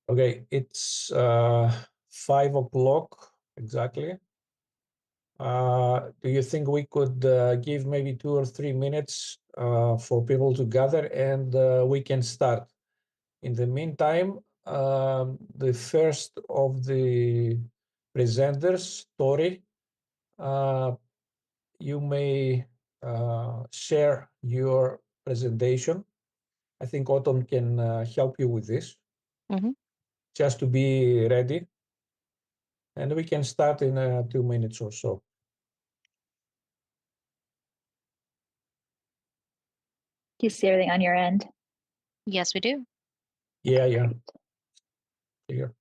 Okay, it's 5 o'clock exactly. Do you think we could give maybe 2 or 3 minutes for people to gather and we can start? In the meantime, the first of the presenters, Tori, you may share your presentation. I think Autumn can help you with this, just to be ready. And we can start in 2 minutes or so. Do you see everything on your end? Yes, we do. Yeah, yeah. Here.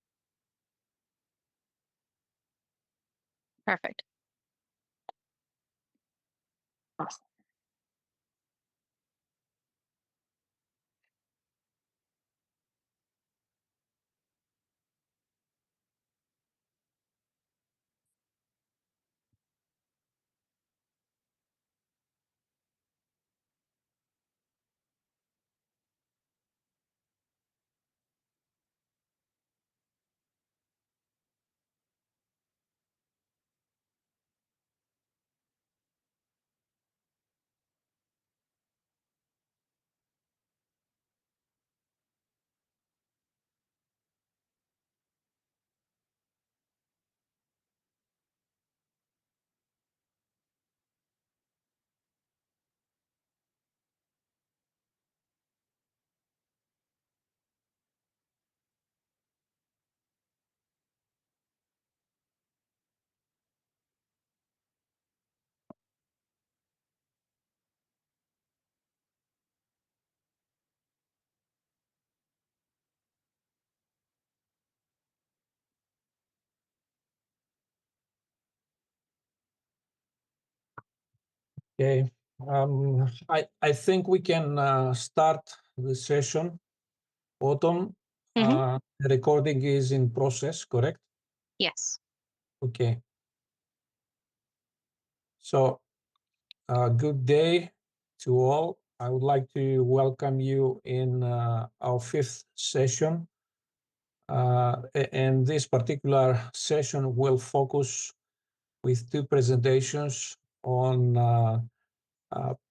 Perfect. Awesome. Okay. I think we can start the session. Autumn, the recording is in process, correct? Yes. Okay. So, good day to all. I would like to welcome you in our fifth session. And this particular session will focus with two presentations on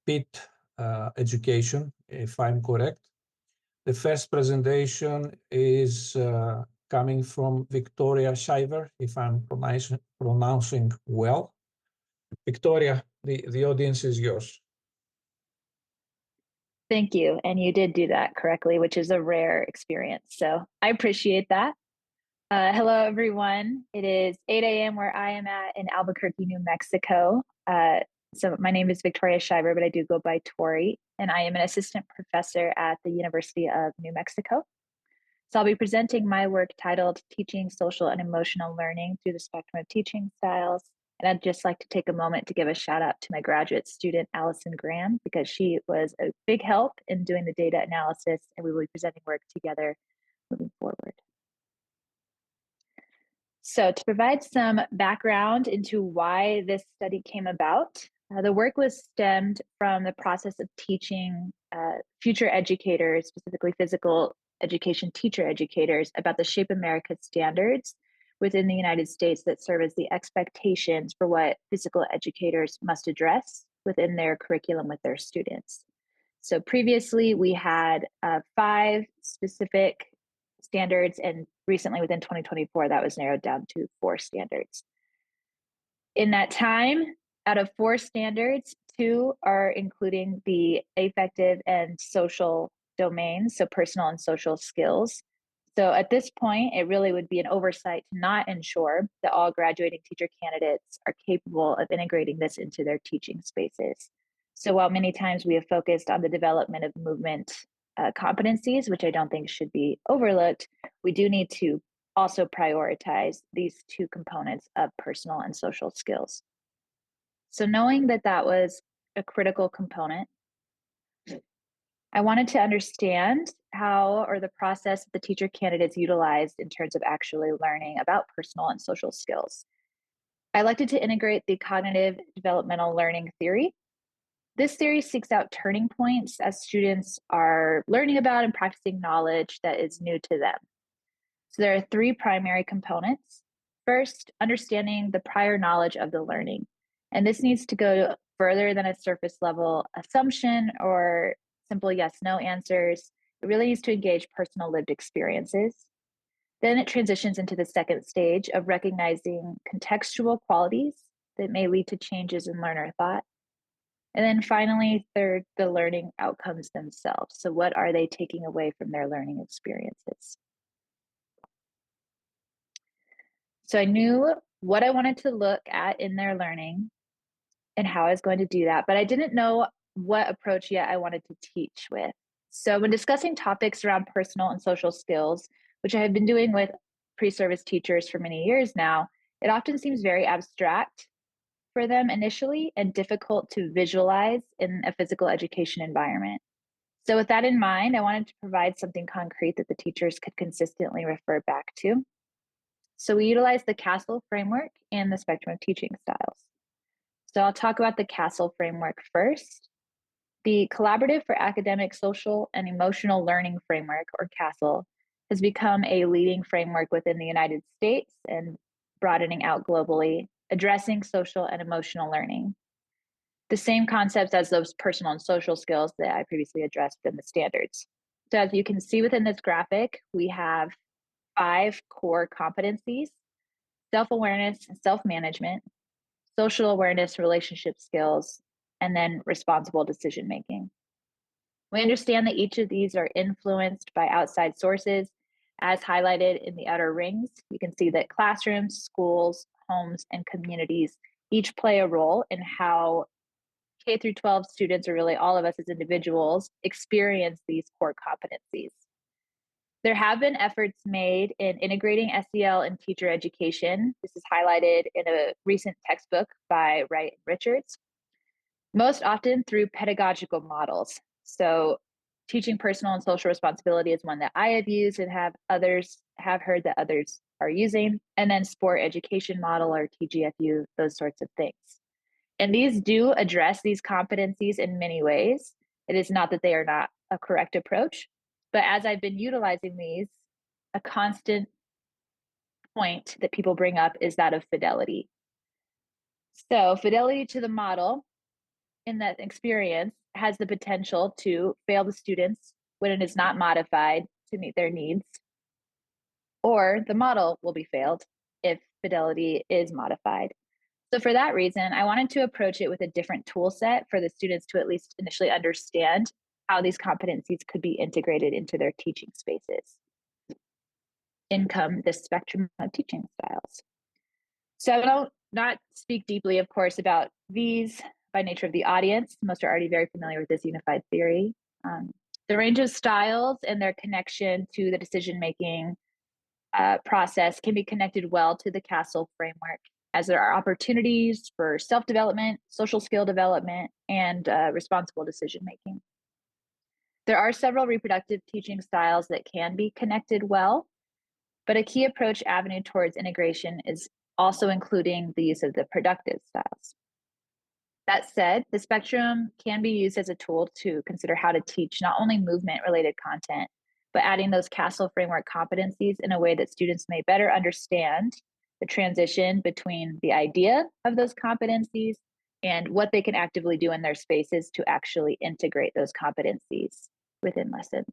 PIT education, if I'm correct. The first presentation is coming from Victoria Shiver, if I'm pronouncing well. Victoria, the audience is yours. Thank you. And you did do that correctly, which is a rare experience. So I appreciate that. Hello, everyone. It is 8 a.m. where I am at in Albuquerque, New Mexico. So my name is Victoria Shiver, but I do go by Tori, and I am an assistant professor at the University of New Mexico. So I'll be presenting my work titled Teaching Social and Emotional Learning Through the Spectrum of Teaching Styles. And I'd just like to take a moment to give a shout out to my graduate student, Allison Graham, because she was a big help in doing the data analysis, and we will be presenting work together moving forward. So to provide some background into why this study came about, the work was stemmed from the process of teaching future educators, specifically physical education teacher educators, about the Shape America standards within the United States that serve as the expectations for what physical educators must address within their curriculum with their students. So previously we had 5 specific standards, and recently within 2024, that was narrowed down to 4 standards. In that time, out of 4 standards, 2 are including the affective and social domains, so personal and social skills. So at this point, it really would be an oversight to not ensure that all graduating teacher candidates are capable of integrating this into their teaching spaces. So while many times we have focused on the development of movement competencies, which I don't think should be overlooked, we do need to also prioritize these 2 components of personal and social skills. So knowing that that was a critical component, I wanted to understand how or the process the teacher candidates utilized in terms of actually learning about personal and social skills. I elected to integrate the cognitive developmental learning theory. This theory seeks out turning points as students are learning about and practicing knowledge that is new to them. So there are three primary components. First, understanding the prior knowledge of the learning. And this needs to go further than a surface level assumption or simple yes/no answers. It really needs to engage personal lived experiences. Then it transitions into the second stage of recognizing contextual qualities that may lead to changes in learner thought. And then finally, third, the learning outcomes themselves. So what are they taking away from their learning experiences? So I knew what I wanted to look at in their learning and how I was going to do that, but I didn't know what approach yet I wanted to teach with. So when discussing topics around personal and social skills, which I have been doing with pre-service teachers for many years now, it often seems very abstract for them initially and difficult to visualize in a physical education environment. So with that in mind, I wanted to provide something concrete that the teachers could consistently refer back to. So we utilize the CASTLE framework and the spectrum of teaching styles. So I'll talk about the CASTLE framework first. The Collaborative for Academic, Social, and Emotional Learning framework, or CASTLE, has become a leading framework within the United States and broadening out globally, addressing social and emotional learning. The same concepts as those personal and social skills that I previously addressed in the standards. So as you can see within this graphic, we have 5 core competencies: self-awareness, self-management, social awareness, relationship skills, and then responsible decision-making. We understand that each of these are influenced by outside sources, as highlighted in the outer rings. You can see that classrooms, schools, homes, and communities each play a role in how K through 12 students, or really all of us as individuals, experience these core competencies. There have been efforts made in integrating SEL in teacher education. This is highlighted in a recent textbook by Wright and Richards, most often through pedagogical models. So teaching personal and social responsibility is one that I have used and have heard that others are using, and then sport education model, or TGFU, those sorts of things. And these do address these competencies in many ways. It is not that they are not a correct approach, but as I've been utilizing these, a constant point that people bring up is that of fidelity. So fidelity to the model in that experience has the potential to fail the students when it is not modified to meet their needs, or the model will be failed if fidelity is modified. So for that reason, I wanted to approach it with a different tool set for the students to at least initially understand how these competencies could be integrated into their teaching spaces. In come this spectrum of teaching styles. So I will not speak deeply, of course, about these by nature of the audience. Most are already very familiar with this unified theory. The range of styles and their connection to the decision-making process can be connected well to the CASTLE framework, as there are opportunities for self-development, social skill development, and responsible decision-making. There are several reproductive teaching styles that can be connected well, but a key approach avenue towards integration is also including the use of the productive styles. That said, the spectrum can be used as a tool to consider how to teach not only movement-related content, but adding those CASTLE framework competencies in a way that students may better understand the transition between the idea of those competencies and what they can actively do in their spaces to actually integrate those competencies within lessons.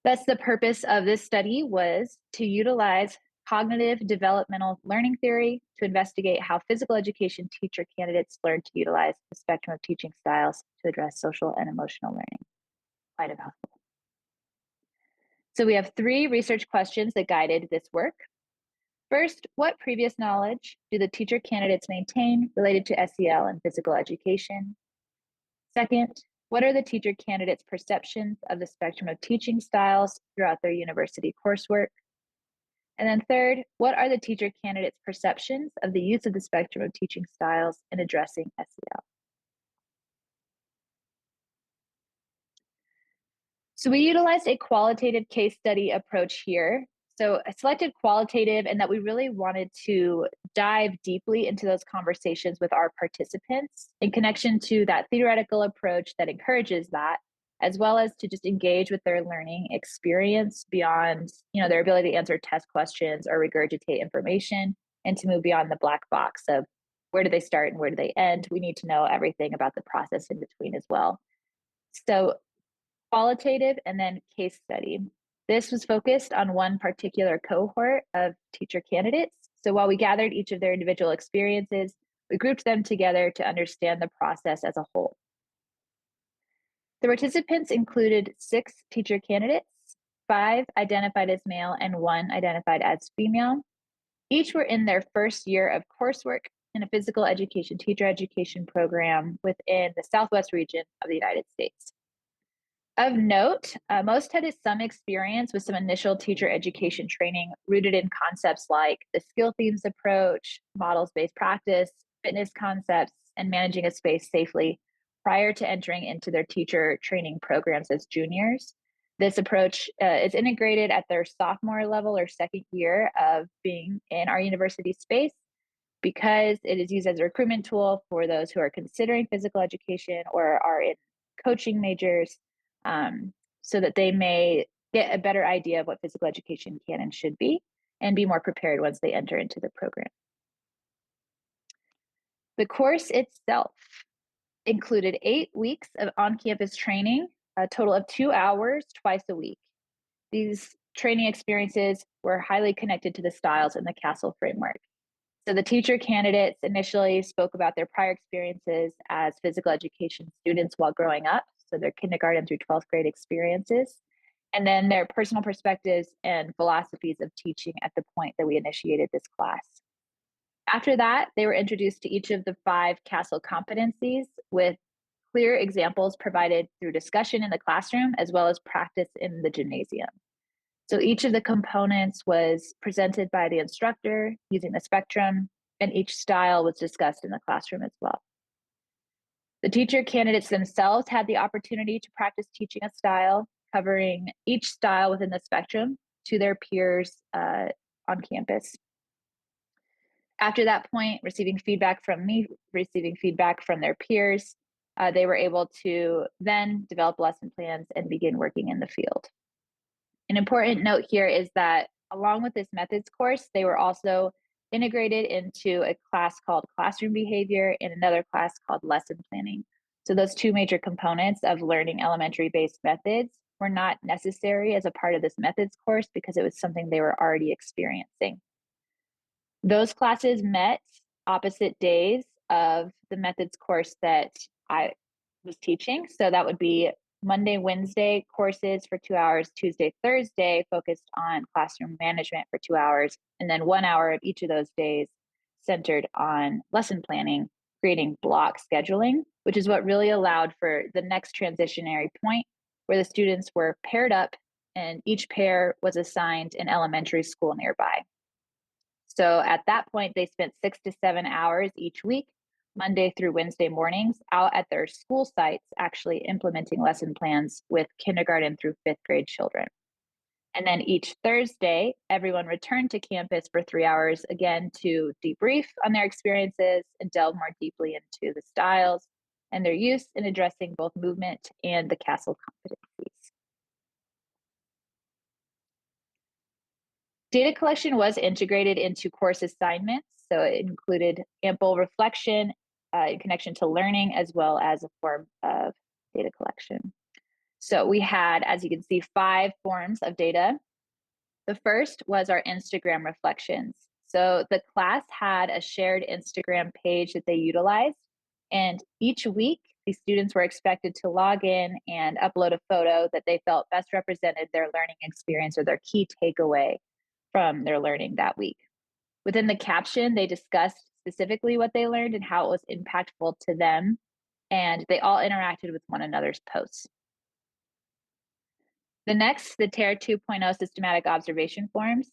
Thus, the purpose of this study was to utilize cognitive developmental learning theory to investigate how physical education teacher candidates learn to utilize the spectrum of teaching styles to address social and emotional learning. Quite a mouthful. So we have 3 research questions that guided this work. First, what previous knowledge do the teacher candidates maintain related to SEL and physical education? Second, what are the teacher candidates' perceptions of the spectrum of teaching styles throughout their university coursework? And then third, what are the teacher candidates' perceptions of the use of the spectrum of teaching styles in addressing SEL? So we utilized a qualitative case study approach here. So I selected qualitative in that we really wanted to dive deeply into those conversations with our participants in connection to that theoretical approach that encourages that, as well as to just engage with their learning experience beyond, their ability to answer test questions or regurgitate information, and to move beyond the black box of where do they start and where do they end. We need to know everything about the process in between as well. So qualitative and then case study. This was focused on one particular cohort of teacher candidates. So while we gathered each of their individual experiences, we grouped them together to understand the process as a whole. The participants included 6 teacher candidates, 5 identified as male and 1 identified as female. Each were in their first year of coursework in a physical education teacher education program within the Southwest region of the United States. Of note, most had some experience with some initial teacher education training rooted in concepts like the skill themes approach, models-based practice, fitness concepts, and managing a space safely prior to entering into their teacher training programs as juniors. This approach is integrated at their sophomore level or second year of being in our university space, because it is used as a recruitment tool for those who are considering physical education or are in coaching majors, so that they may get a better idea of what physical education can and should be, and be more prepared once they enter into the program. The course itself included 8 weeks of on-campus training, a total of 2 hours twice a week. These training experiences were highly connected to the styles in the Castle framework. So the teacher candidates initially spoke about their prior experiences as physical education students while growing up, so their kindergarten through 12th grade experiences, and then their personal perspectives and philosophies of teaching at the point that we initiated this class. After that, they were introduced to each of the 5 Castle competencies with clear examples provided through discussion in the classroom as well as practice in the gymnasium. So each of the components was presented by the instructor using the spectrum, and each style was discussed in the classroom as well. The teacher candidates themselves had the opportunity to practice teaching a style, covering each style within the spectrum to their peers on campus. After that point, receiving feedback from me, receiving feedback from their peers, they were able to then develop lesson plans and begin working in the field. An important note here is that along with this methods course, they were also integrated into a class called classroom behavior and another class called lesson planning. So those 2 major components of learning elementary-based methods were not necessary as a part of this methods course because it was something they were already experiencing. Those classes met opposite days of the methods course that I was teaching. So that would be Monday, Wednesday courses for 2 hours, Tuesday, Thursday focused on classroom management for 2 hours, and then 1 hour of each of those days centered on lesson planning, creating block scheduling, which is what really allowed for the next transitionary point where the students were paired up and each pair was assigned an elementary school nearby. So at that point, they spent 6 to 7 hours each week, Monday through Wednesday mornings, out at their school sites, actually implementing lesson plans with kindergarten through 5th grade children. And then each Thursday, everyone returned to campus for 3 hours again to debrief on their experiences and delve more deeply into the styles and their use in addressing both movement and the Castle competencies. Data collection was integrated into course assignments, so it included ample reflection in connection to learning, as well as a form of data collection. So we had, as you can see, 5 forms of data. The first was our Instagram reflections. So the class had a shared Instagram page that they utilized, and each week, the students were expected to log in and upload a photo that they felt best represented their learning experience or their key takeaway from their learning that week. Within the caption, they discussed specifically what they learned and how it was impactful to them, and they all interacted with one another's posts. The next, the TARE 2.0 systematic observation forms.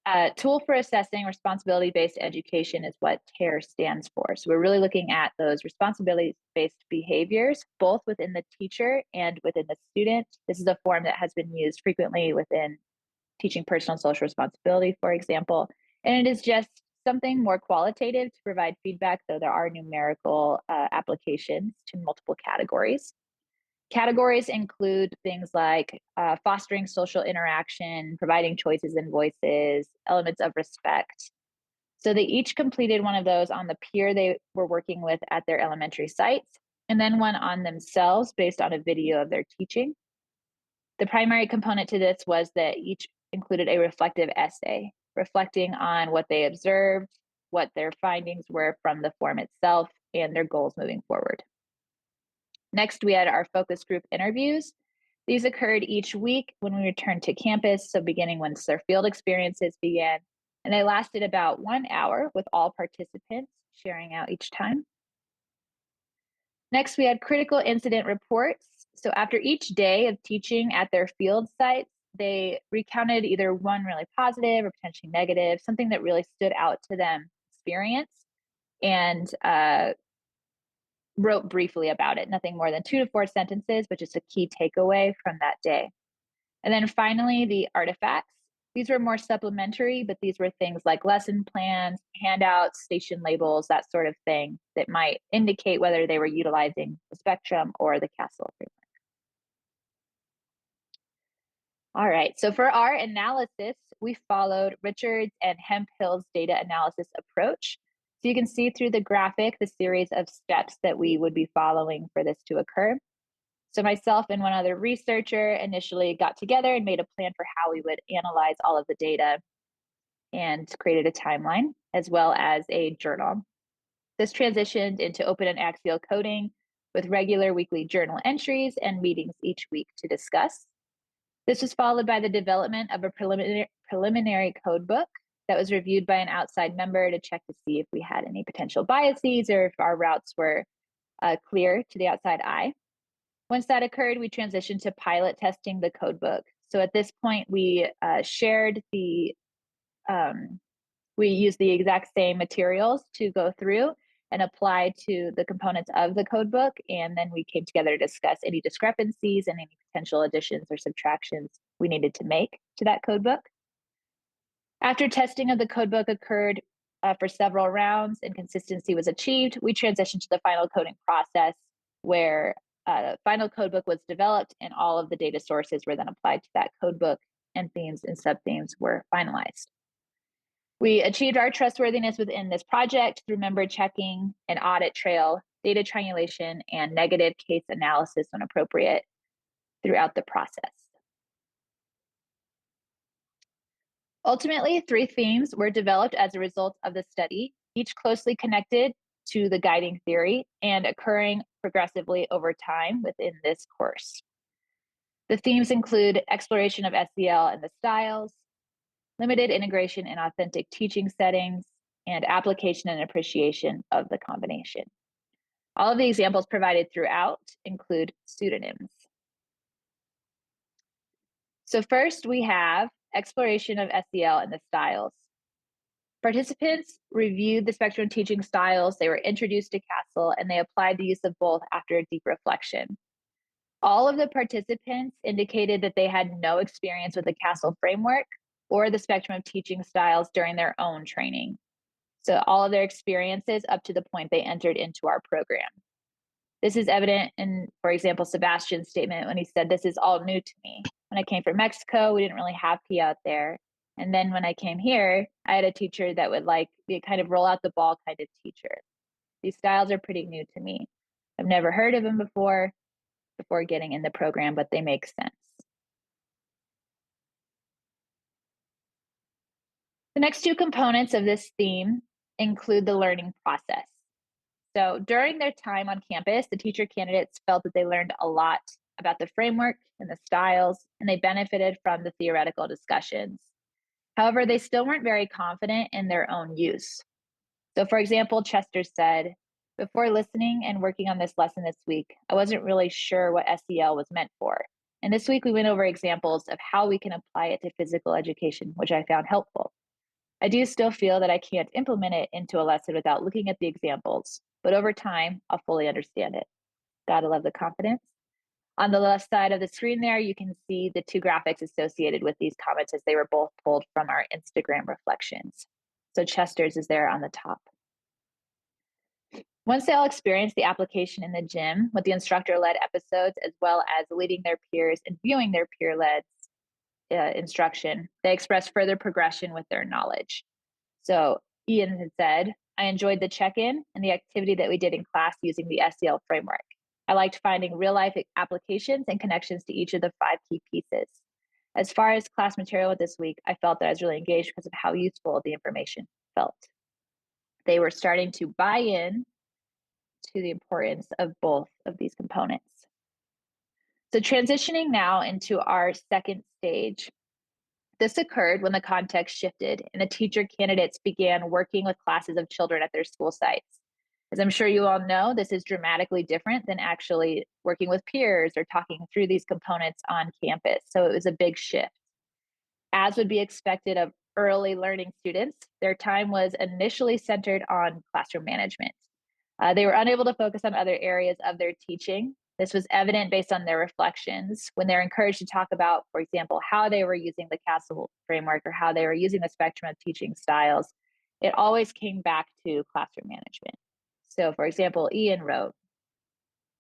A tool for assessing responsibility-based education is what TARE stands for. So we're really looking at those responsibility-based behaviors, both within the teacher and within the student. This is a form that has been used frequently within teaching personal and social responsibility, for example. And it is just something more qualitative to provide feedback, though there are numerical applications to multiple categories. Categories include things like fostering social interaction, providing choices and voices, elements of respect. So they each completed one of those on the peer they were working with at their elementary sites, and then one on themselves based on a video of their teaching. The primary component to this was that each included a reflective essay, reflecting on what they observed, what their findings were from the form itself, and their goals moving forward. Next, we had our focus group interviews. These occurred each week when we returned to campus, so beginning once their field experiences began, and they lasted about 1 hour with all participants sharing out each time. Next, we had critical incident reports. So after each day of teaching at their field sites, they recounted either one really positive or potentially negative, something that really stood out to them experience, and wrote briefly about it, nothing more than 2 to 4 sentences, but just a key takeaway from that day. And then finally, the artifacts. These were more supplementary, but these were things like lesson plans, handouts, station labels, that sort of thing that might indicate whether they were utilizing the spectrum or the CASTLE framework. All right, so for our analysis, we followed Richards and Hemphill's data analysis approach. So you can see through the graphic the series of steps that we would be following for this to occur. So myself and one other researcher initially got together and made a plan for how we would analyze all of the data and created a timeline as well as a journal. This transitioned into open and axial coding with regular weekly journal entries and meetings each week to discuss. This was followed by the development of a preliminary code book that was reviewed by an outside member to check to see if we had any potential biases or if our routes were clear to the outside eye. Once that occurred, we transitioned to pilot testing the code book. So at this point, we we used the exact same materials to go through and apply to the components of the code book. And then we came together to discuss any discrepancies and any potential additions or subtractions we needed to make to that code book. After testing of the code book occurred for several rounds and consistency was achieved, we transitioned to the final coding process where final code book was developed and all of the data sources were then applied to that code book and themes and sub-themes were finalized. We achieved our trustworthiness within this project through member checking, an audit trail, data triangulation, and negative case analysis when appropriate throughout the process. Ultimately, 3 themes were developed as a result of the study, each closely connected to the guiding theory and occurring progressively over time within this course. The themes include exploration of SEL and the styles, limited integration in authentic teaching settings, and application and appreciation of the combination. All of the examples provided throughout include pseudonyms. So first we have exploration of SEL and the styles. Participants reviewed the spectrum teaching styles, they were introduced to CASTLE, and they applied the use of both after a deep reflection. All of the participants indicated that they had no experience with the CASTLE framework or the spectrum of teaching styles during their own training. So all of their experiences up to the point they entered into our program. This is evident in, for example, Sebastian's statement when he said, "This is all new to me. When I came from Mexico, we didn't really have P out there. And then when I came here, I had a teacher that would be a kind of roll out the ball kind of teacher. These styles are pretty new to me. I've never heard of them before getting in the program, but they make sense." The next 2 components of this theme include the learning process. So during their time on campus, the teacher candidates felt that they learned a lot about the framework and the styles, and they benefited from the theoretical discussions. However, they still weren't very confident in their own use. So for example, Chester said, "Before listening and working on this lesson this week, I wasn't really sure what SEL was meant for. And this week we went over examples of how we can apply it to physical education, which I found helpful. I do still feel that I can't implement it into a lesson without looking at the examples, but over time, I'll fully understand it." Gotta love the confidence. On the left side of the screen there, you can see the 2 graphics associated with these comments as they were both pulled from our Instagram reflections. So Chester's is there on the top. Once they all experienced the application in the gym with the instructor-led episodes, as well as leading their peers and viewing their peer-led instruction, they expressed further progression with their knowledge. So Ian had said, I enjoyed the check-in and the activity that we did in class using the SEL framework. I liked finding real-life applications and connections to each of the 5 key pieces. As far as class material this week, I felt that I was really engaged because of how useful the information felt. They were starting to buy in to the importance of both of these components. So transitioning now into our second stage, this occurred when the context shifted and the teacher candidates began working with classes of children at their school sites. As I'm sure you all know, this is dramatically different than actually working with peers or talking through these components on campus. So it was a big shift. As would be expected of early learning students, their time was initially centered on classroom management. They were unable to focus on other areas of their teaching. This was evident based on their reflections when they're encouraged to talk about, for example, how they were using the CASTLE framework or how they were using the spectrum of teaching styles. It always came back to classroom management. So, for example, Ian wrote,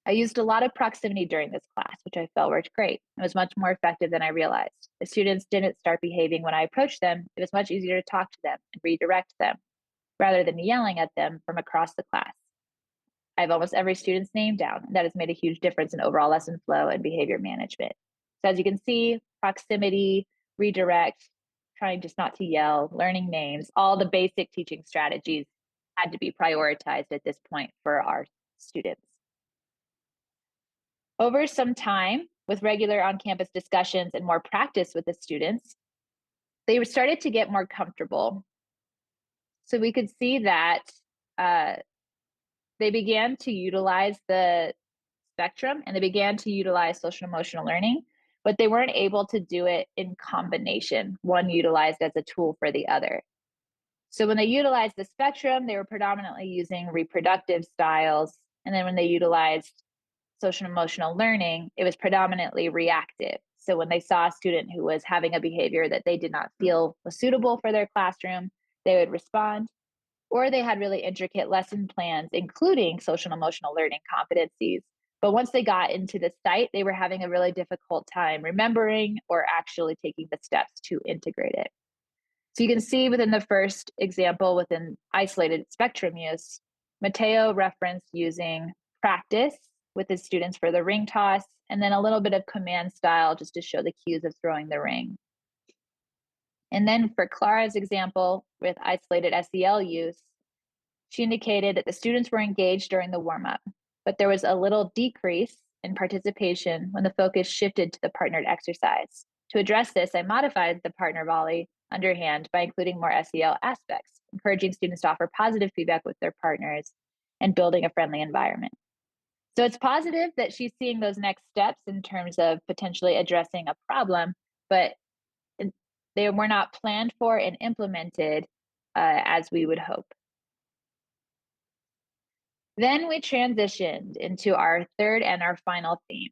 I used a lot of proximity during this class, which I felt worked great. It was much more effective than I realized. The students didn't start behaving when I approached them. It was much easier to talk to them and redirect them rather than yelling at them from across the class. I have almost every student's name down, and that has made a huge difference in overall lesson flow and behavior management. So as you can see, proximity, redirect, trying just not to yell, learning names, all the basic teaching strategies had to be prioritized at this point for our students. Over some time, with regular on-campus discussions and more practice with the students, they started to get more comfortable. So we could see that they began to utilize the spectrum and they began to utilize social emotional learning, but they weren't able to do it in combination, one utilized as a tool for the other. So when they utilized the spectrum, they were predominantly using reproductive styles. And then when they utilized social emotional learning, it was predominantly reactive. So when they saw a student who was having a behavior that they did not feel was suitable for their classroom, they would respond. Or they had really intricate lesson plans, including social and emotional learning competencies. But once they got into the site, they were having a really difficult time remembering or actually taking the steps to integrate it. So you can see within the first example, within isolated spectrum use, Mateo referenced using practice with his students for the ring toss, and then a little bit of command style just to show the cues of throwing the ring. And then for Clara's example with isolated SEL use, she indicated that the students were engaged during the warm-up, but there was a little decrease in participation when the focus shifted to the partnered exercise. To address this, I modified the partner volley underhand by including more SEL aspects, encouraging students to offer positive feedback with their partners and building a friendly environment. So it's positive that she's seeing those next steps in terms of potentially addressing a problem, but they were not planned for and implemented as we would hope. Then we transitioned into our third and our final theme.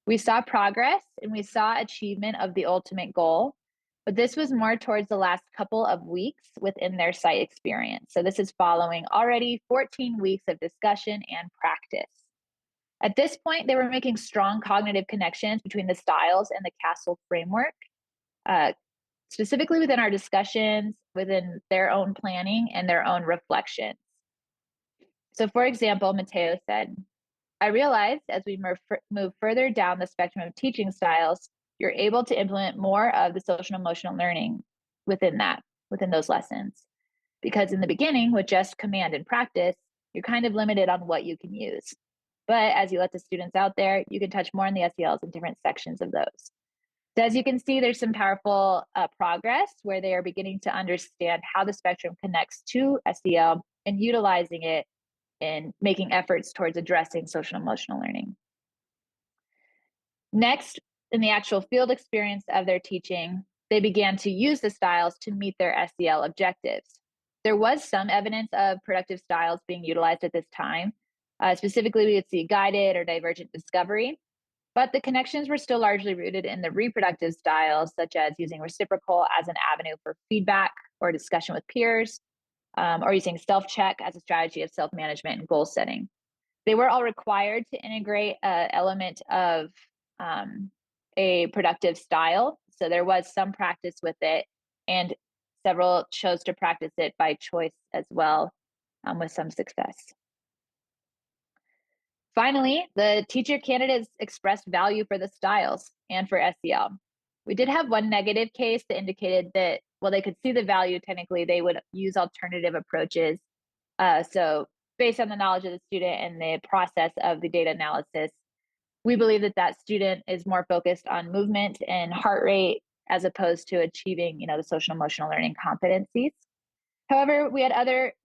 We saw progress and we saw achievement of the ultimate goal, but this was more towards the last couple of weeks within their site experience. So this is following already 14 weeks of discussion and practice. At this point, they were making strong cognitive connections between the styles and the CASTLE framework, specifically within our discussions, within their own planning and their own reflections. So for example, Mateo said, I realized as we move further down the spectrum of teaching styles, you're able to implement more of the social and emotional learning within those lessons. Because in the beginning, with just command and practice, you're kind of limited on what you can use. But as you let the students out there, you can touch more on the SELs in different sections of those. So as you can see, there's some powerful progress where they are beginning to understand how the spectrum connects to SEL and utilizing it in making efforts towards addressing social and emotional learning. Next, in the actual field experience of their teaching, they began to use the styles to meet their SEL objectives. There was some evidence of productive styles being utilized at this time. Specifically, we could see guided or divergent discovery, but the connections were still largely rooted in the reproductive styles, such as using reciprocal as an avenue for feedback or discussion with peers, or using self-check as a strategy of self-management and goal setting. They were all required to integrate an element of a productive style. So there was some practice with it, and several chose to practice it by choice as well, with some success. Finally, the teacher candidates expressed value for the styles and for SEL. We did have one negative case that indicated that while they could see the value, technically they would use alternative approaches. So based on the knowledge of the student and the process of the data analysis, we believe that that student is more focused on movement and heart rate as opposed to achieving, the social emotional learning competencies. However, we had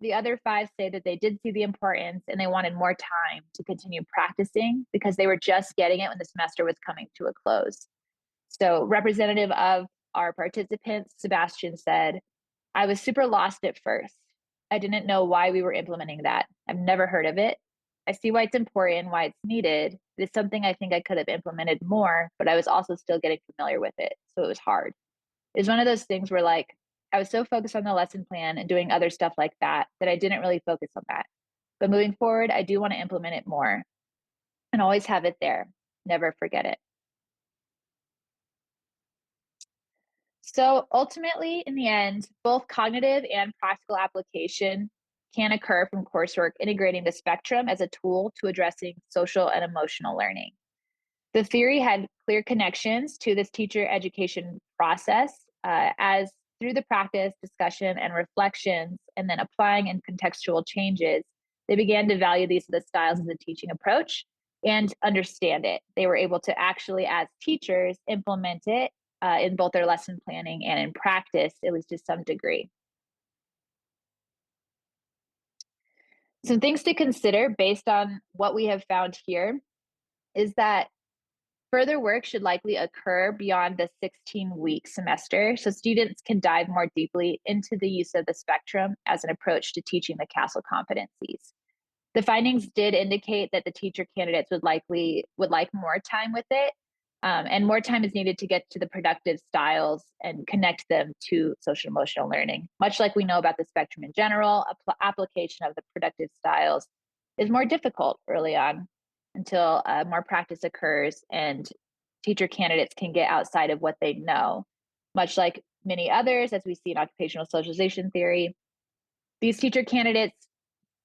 the other five say that they did see the importance and they wanted more time to continue practicing because they were just getting it when the semester was coming to a close. So, representative of our participants, Sebastian said, "I was super lost at first. I didn't know why we were implementing that. I've never heard of it. I see why it's important, why it's needed. It's something I think I could have implemented more, but I was also still getting familiar with it. So it was hard." It's one of those things where I was so focused on the lesson plan and doing other stuff like that I didn't really focus on that. But moving forward, I do want to implement it more and always have it there. Never forget it. So ultimately, in the end, both cognitive and practical application can occur from coursework integrating the spectrum as a tool to addressing social and emotional learning. The theory had clear connections to this teacher education process, as through the practice, discussion, and reflections, and then applying and contextual changes, they began to value these the styles as a teaching approach and understand it. They were able to actually, as teachers, implement it in both their lesson planning and in practice, at least to some degree. Some things to consider based on what we have found here is that further work should likely occur beyond the 16-week semester, so students can dive more deeply into the use of the spectrum as an approach to teaching the CASEL competencies. The findings did indicate that the teacher candidates would like more time with it, and more time is needed to get to the productive styles and connect them to social emotional learning. Much like we know about the spectrum in general, application of the productive styles is more difficult early on until more practice occurs and teacher candidates can get outside of what they know. Much like many others, as we see in occupational socialization theory, these teacher candidates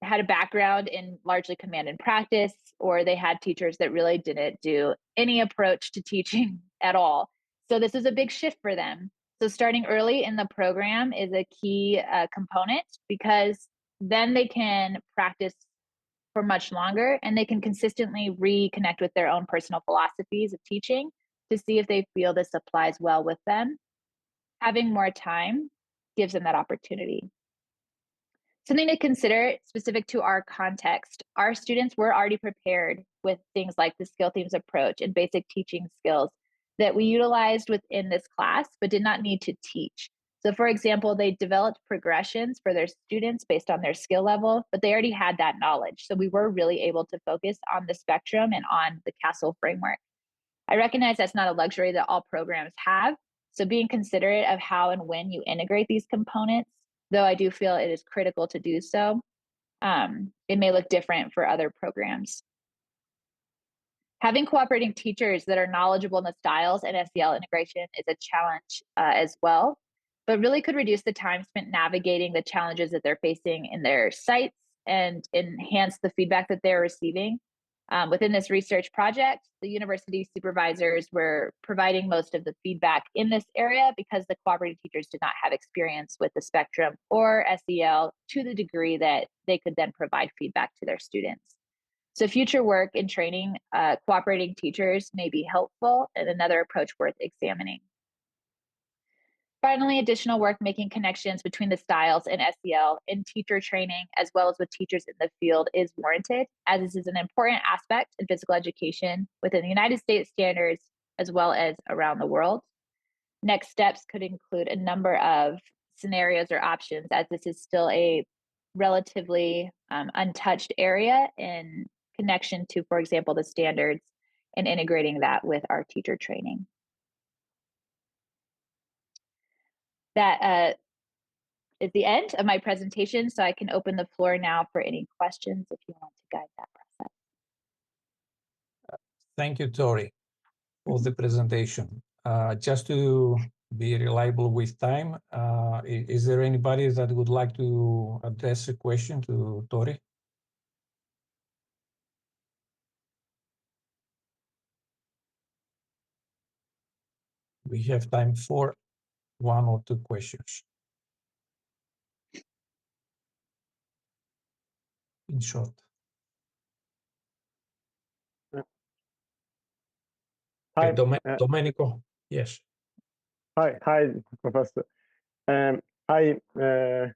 had a background in largely command and practice, or they had teachers that really didn't do any approach to teaching at all. So this is a big shift for them. So starting early in the program is a key component because then they can practice for much longer and they can consistently reconnect with their own personal philosophies of teaching to see if they feel this applies well with them. Having more time gives them that opportunity. Something to consider specific to our context, our students were already prepared with things like the skill themes approach and basic teaching skills that we utilized within this class, but did not need to teach. So for example, they developed progressions for their students based on their skill level, but they already had that knowledge. So we were really able to focus on the spectrum and on the CASEL framework. I recognize that's not a luxury that all programs have. So being considerate of how and when you integrate these components, though I do feel it is critical to do so, it may look different for other programs. Having cooperating teachers that are knowledgeable in the styles and SEL integration is a challenge as well, but really could reduce the time spent navigating the challenges that they're facing in their sites and enhance the feedback that they're receiving. Within this research project, the university supervisors were providing most of the feedback in this area because the cooperating teachers did not have experience with the spectrum or SEL to the degree that they could then provide feedback to their students. So future work in training cooperating teachers may be helpful and another approach worth examining. Finally, additional work making connections between the styles and SEL in teacher training, as well as with teachers in the field, is warranted, as this is an important aspect in physical education within the United States standards, as well as around the world. Next steps could include a number of scenarios or options, as this is still a relatively untouched area in connection to, for example, the standards and integrating that with our teacher training. That is the end of my presentation, so I can open the floor now for any questions if you want to guide that process. Thank you, Tori, for the presentation. Just to be reliable with time, is there anybody that would like to address a question to Tori? We have time for one or two questions. In short. Hi, Domenico. Yes. Hi, Professor. Hi,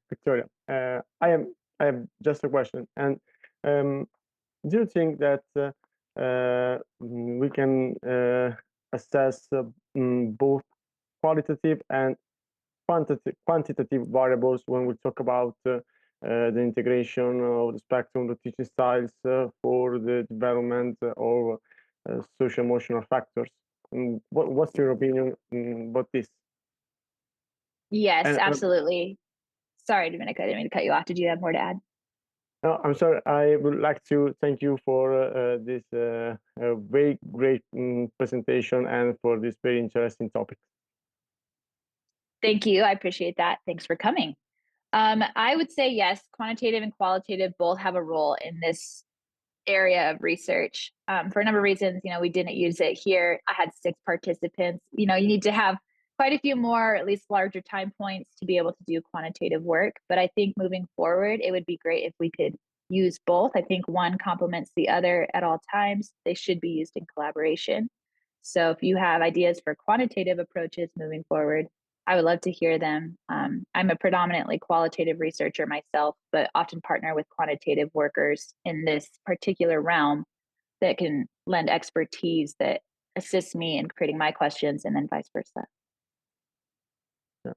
Victoria. I have just a question. And do you think that we can assess both qualitative and quantitative variables when we talk about the integration of the spectrum of teaching styles for the development of social emotional factors? What's your opinion about this? Yes, absolutely. Sorry, Domenico, I didn't mean to cut you off. Did you have more to add? No, I'm sorry. I would like to thank you for this very great presentation and for this very interesting topic. Thank you. I appreciate that. Thanks for coming. I would say yes, quantitative and qualitative both have a role in this area of research for a number of reasons. We didn't use it here. I had 6 participants. You need to have quite a few more, at least larger time points to be able to do quantitative work. But I think moving forward, it would be great if we could use both. I think one complements the other at all times. They should be used in collaboration. So if you have ideas for quantitative approaches moving forward, I would love to hear them. I'm a predominantly qualitative researcher myself, but often partner with quantitative workers in this particular realm that can lend expertise that assists me in creating my questions and then vice versa. Yeah.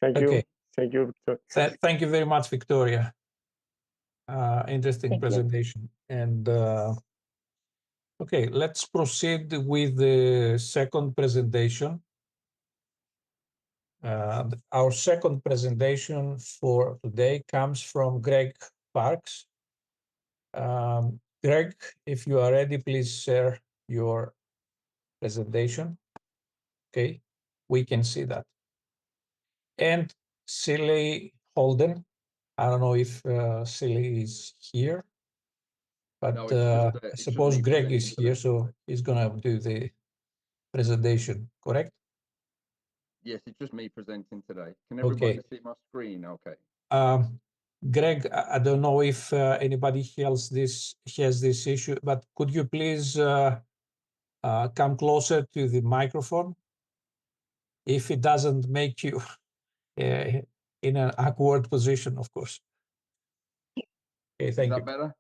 Thank you. Thank you, Victoria. Thank you very much, Victoria. Interesting Thank presentation. You. And okay, let's proceed with the second presentation. Our second presentation for today comes from Greg Parks. Greg, if you are ready, please share your presentation. Okay, we can see that. And Silly Holden. I don't know if Silly is here, but no, I suppose Greg is here, so he's gonna do the presentation, correct? Yes, it's just me presenting today. Can everybody see my screen? Okay. Greg, I don't know if anybody else has this issue, but could you please come closer to the microphone? If it doesn't make you in an awkward position, of course. Okay, thank you. Is that better?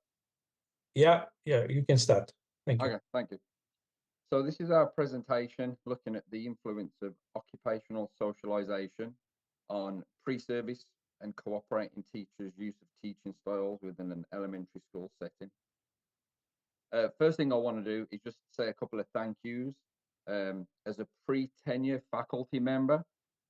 Yeah, you can start. Thank you. Okay, thank you. So this is our presentation looking at the influence of occupational socialization on pre-service and cooperating teachers' use of teaching styles within an elementary school setting. First thing I want to do is just say a couple of thank yous. As a pre-tenure faculty member,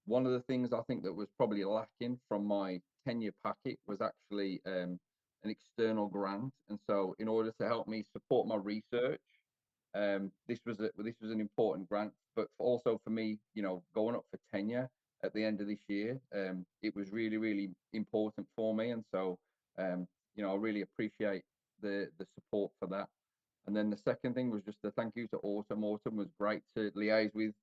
one of the things I think that was probably lacking from my tenure packet was actually an external grant. And so in order to help me support my research, this was an important grant, but also for me, going up for tenure at the end of this year, it was really, really important for me. And so, I really appreciate the support for that. And then the second thing was just a thank you to Autumn. Autumn was great to liaise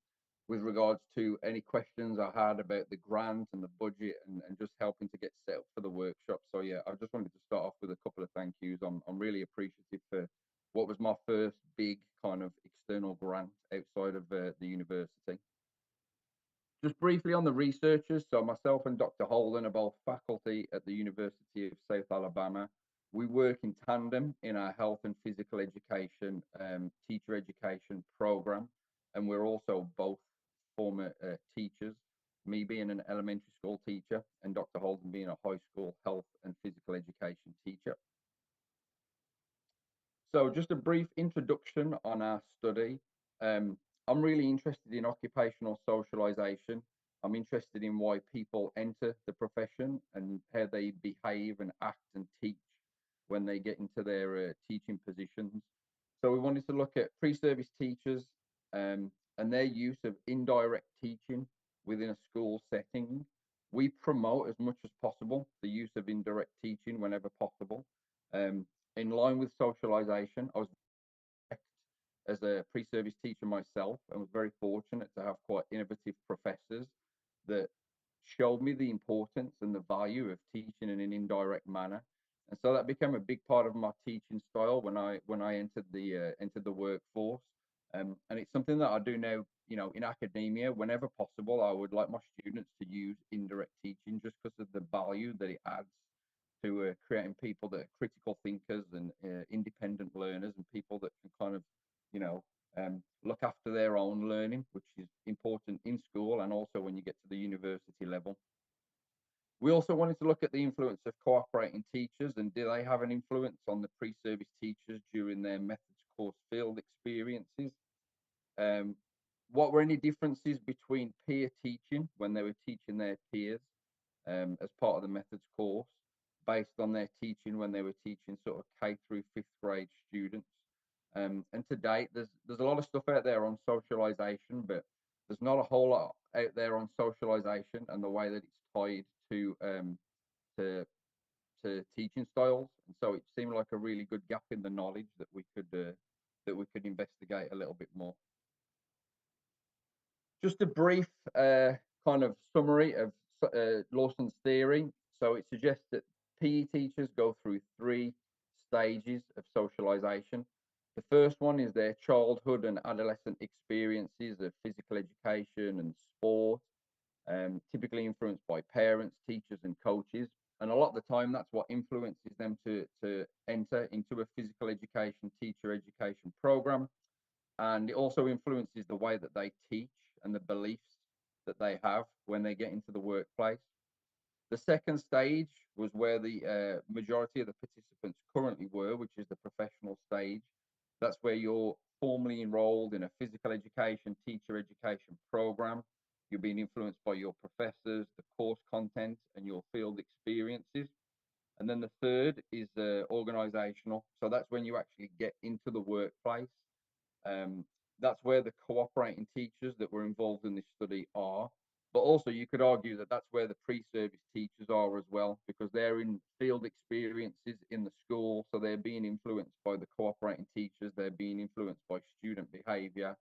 with regards to any questions I had about the grant and the budget and just helping to get set up for the workshop. So yeah, I just wanted to start off with a couple of thank yous. I'm really appreciative for what was my first big kind of external grant outside of the university. Just briefly on the researchers, so myself and Dr. Holden are both faculty at the University of South Alabama. We work in tandem in our health and physical education teacher education program, and we're also both former teachers, me being an elementary school teacher and Dr. Holden being a high school health and physical education teacher. So just a brief introduction on our study. I'm really interested in occupational socialization. I'm interested in why people enter the profession and how they behave and act and teach when they get into their teaching positions. So we wanted to look at pre-service teachers and their use of indirect teaching within a school setting. We promote as much as possible the use of indirect teaching whenever possible. In line with socialization, I was as a pre-service teacher myself and was very fortunate to have quite innovative professors that showed me the importance and the value of teaching in an indirect manner. And so that became a big part of my teaching style when I entered the workforce. And it's something that I do now, in academia. Whenever possible, I would like my students to use indirect teaching just because of the value that it adds to creating people that are critical thinkers and independent learners, and people that can kind of, look after their own learning, which is important in school and also when you get to the university level. We also wanted to look at the influence of cooperating teachers, and do they have an influence on the pre-service teachers during their methods course field experiences? What were any differences between peer teaching when they were teaching their peers as part of the methods course, based on their teaching when they were teaching sort of K through 5th grade students? And to date, there's a lot of stuff out there on socialization, but there's not a whole lot out there on socialization and the way that it's tied to teaching styles. And so it seemed like a really good gap in the knowledge that we could investigate a little bit more. Just a brief kind of summary of Lawson's theory. So it suggests that PE teachers go through 3 stages of socialization. The first one is their childhood and adolescent experiences of physical education and sport, typically influenced by parents, teachers, and coaches. And a lot of the time, that's what influences them to enter into a physical education, teacher education program. And it also influences the way that they teach and the beliefs that they have when they get into the workplace. The second stage was where the majority of the participants currently were, which is the professional stage. That's where you're formally enrolled in a physical education, teacher education program. You're being influenced by your professors, the course content, and your field experiences. And then the third is organizational. So that's when you actually get into the workplace. That's where the cooperating teachers that were involved in this study are. But also you could argue that that's where the pre-service teachers are as well, because they're in field experiences in the school. So they're being influenced by the cooperating teachers. They're being influenced by student behavior,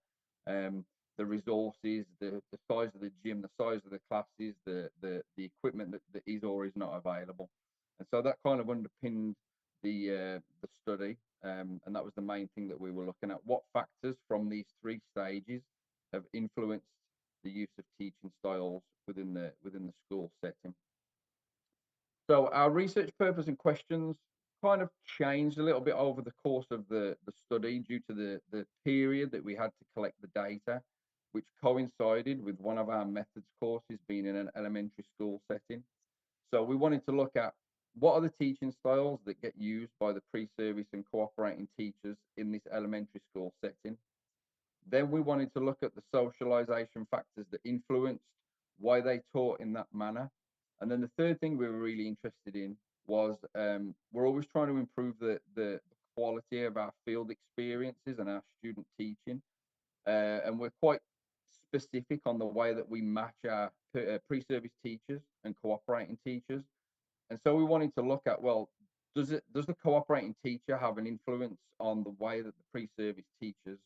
the resources, the size of the gym, the size of the classes, the equipment that is or is not available. And so that kind of underpinned the study. And that was the main thing that we were looking at. What factors from these 3 stages have influenced the use of teaching styles within the school setting? So our research purpose and questions kind of changed a little bit over the course of the study due to the period that we had to collect the data, which coincided with one of our methods courses being in an elementary school setting. So we wanted to look at what are the teaching styles that get used by the pre-service and cooperating teachers in this elementary school setting. Then we wanted to look at the socialization factors that influenced why they taught in that manner. And then the third thing we were really interested in was we're always trying to improve the quality of our field experiences and our student teaching. And we're quite specific on the way that we match our pre-service teachers and cooperating teachers. And so we wanted to look at, well, does the cooperating teacher have an influence on the way that the pre-service teachers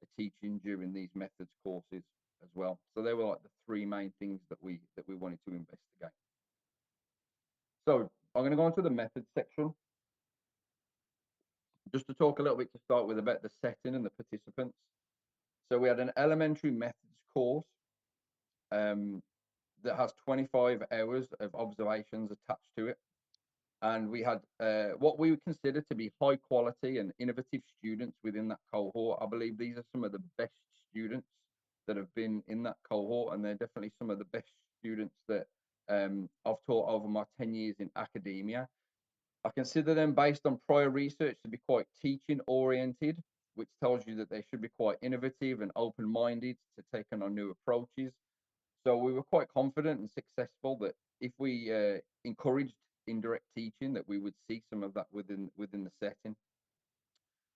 are teaching during these methods courses as well? So they were like the 3 main things that we wanted to investigate. So I'm going to go on to the methods section, just to talk a little bit to start with about the setting and the participants. So we had an elementary methods course that has 25 hours of observations attached to it. And we had what we would consider to be high quality and innovative students within that cohort. I believe these are some of the best students that have been in that cohort, and they're definitely some of the best students that I've taught over my 10 years in academia. I consider them, based on prior research, to be quite teaching oriented, which tells you that they should be quite innovative and open-minded to taking on new approaches. So we were quite confident and successful that if we encouraged indirect teaching, that we would see some of that within the setting.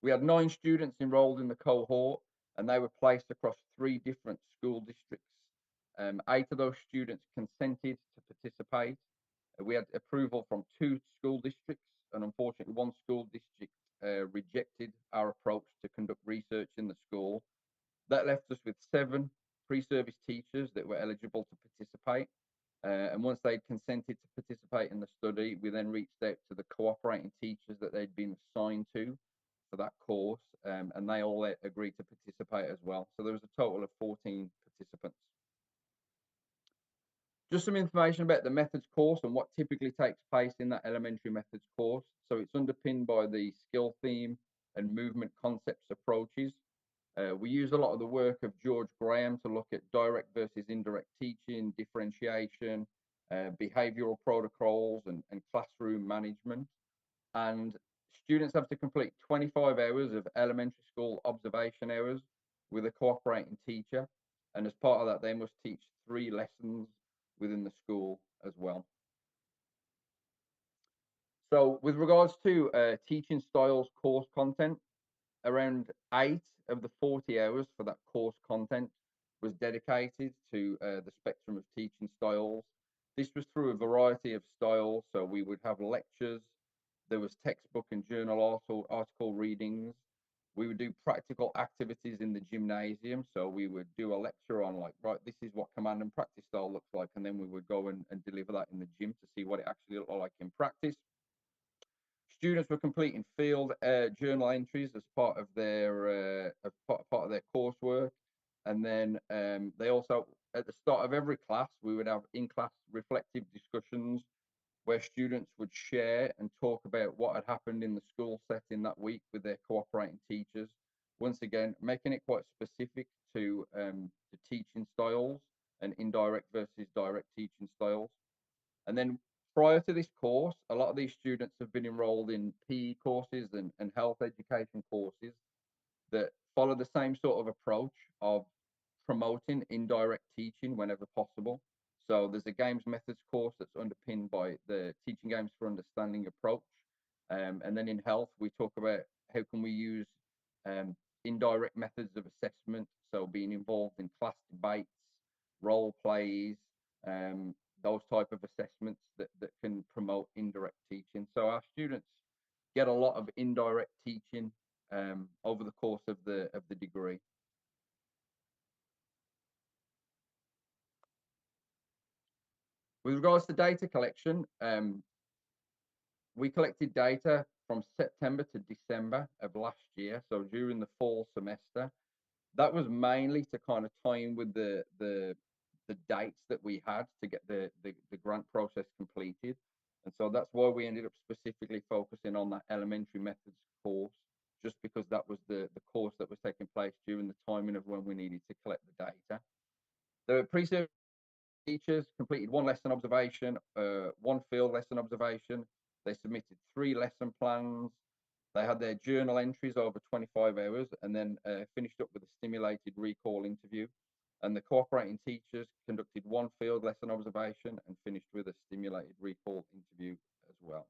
We had 9 students enrolled in the cohort, and they were placed across 3 different school districts. 8 of those students consented to participate. We had approval from 2 school districts, and unfortunately, 1 school district rejected our approach to conduct research in the school. That left us with 7 pre-service teachers that were eligible to participate. And once they'd consented to participate in the study, we then reached out to the cooperating teachers that they'd been assigned to for that course, and they all agreed to participate as well. So there was a total of 14 participants. Just some information about the methods course and what typically takes place in that elementary methods course. So it's underpinned by the skill theme and movement concepts approaches. We use a lot of the work of George Graham to look at direct versus indirect teaching, differentiation, behavioral protocols, and classroom management. And students have to complete 25 hours of elementary school observation hours with a cooperating teacher. And as part of that, they must teach 3 lessons within the school as well. So with regards to teaching styles course content, around 8 of the 40 hours for that course content was dedicated to the spectrum of teaching styles. This was through a variety of styles. So we would have lectures, there was textbook and journal article readings. We would do practical activities in the gymnasium. So we would do a lecture on like, right, this is what command and practice style looks like. And then we would go and deliver that in the gym to see what it actually looked like in practice. Students were completing field journal entries as part of their coursework, and then they also, at the start of every class, we would have in-class reflective discussions where students would share and talk about what had happened in the school setting that week with their cooperating teachers. Once again, making it quite specific to the teaching styles and indirect versus direct teaching styles. And then prior to this course, a lot of these students have been enrolled in PE courses and health education courses that follow the same sort of approach of promoting indirect teaching whenever possible. So there's a games methods course that's underpinned by the Teaching Games for Understanding approach. And then in health, we talk about how can we use indirect methods of assessment. So being involved in class debates, role plays, those type of assessments that can promote indirect teaching. So our students get a lot of indirect teaching over the course of the degree. With regards to data collection, we collected data from September to December of last year, so during the fall semester. That was mainly to kind of tie in with the dates that we had to get the grant process completed. And so that's why we ended up specifically focusing on that elementary methods course, just because that was the course that was taking place during the timing of when we needed to collect the data. The pre-service teachers completed 1 lesson observation, 1 field lesson observation. They submitted 3 lesson plans. They had their journal entries over 25 hours and then finished up with a stimulated recall interview. And the cooperating teachers conducted 1 field lesson observation and finished with a stimulated recall interview as well.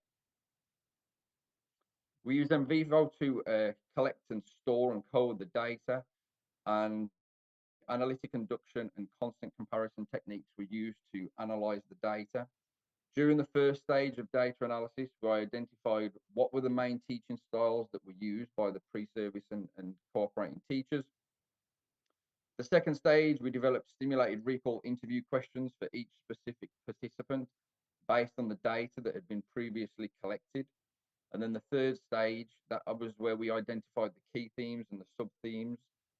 We use NVivo to collect and store and code the data, and analytic induction and constant comparison techniques were used to analyze the data. During the first stage of data analysis, we identified what were the main teaching styles that were used by the pre-service and cooperating teachers. The second stage, we developed stimulated recall interview questions for each specific participant based on the data that had been previously collected. And then the third stage, that was where we identified the key themes and the sub-themes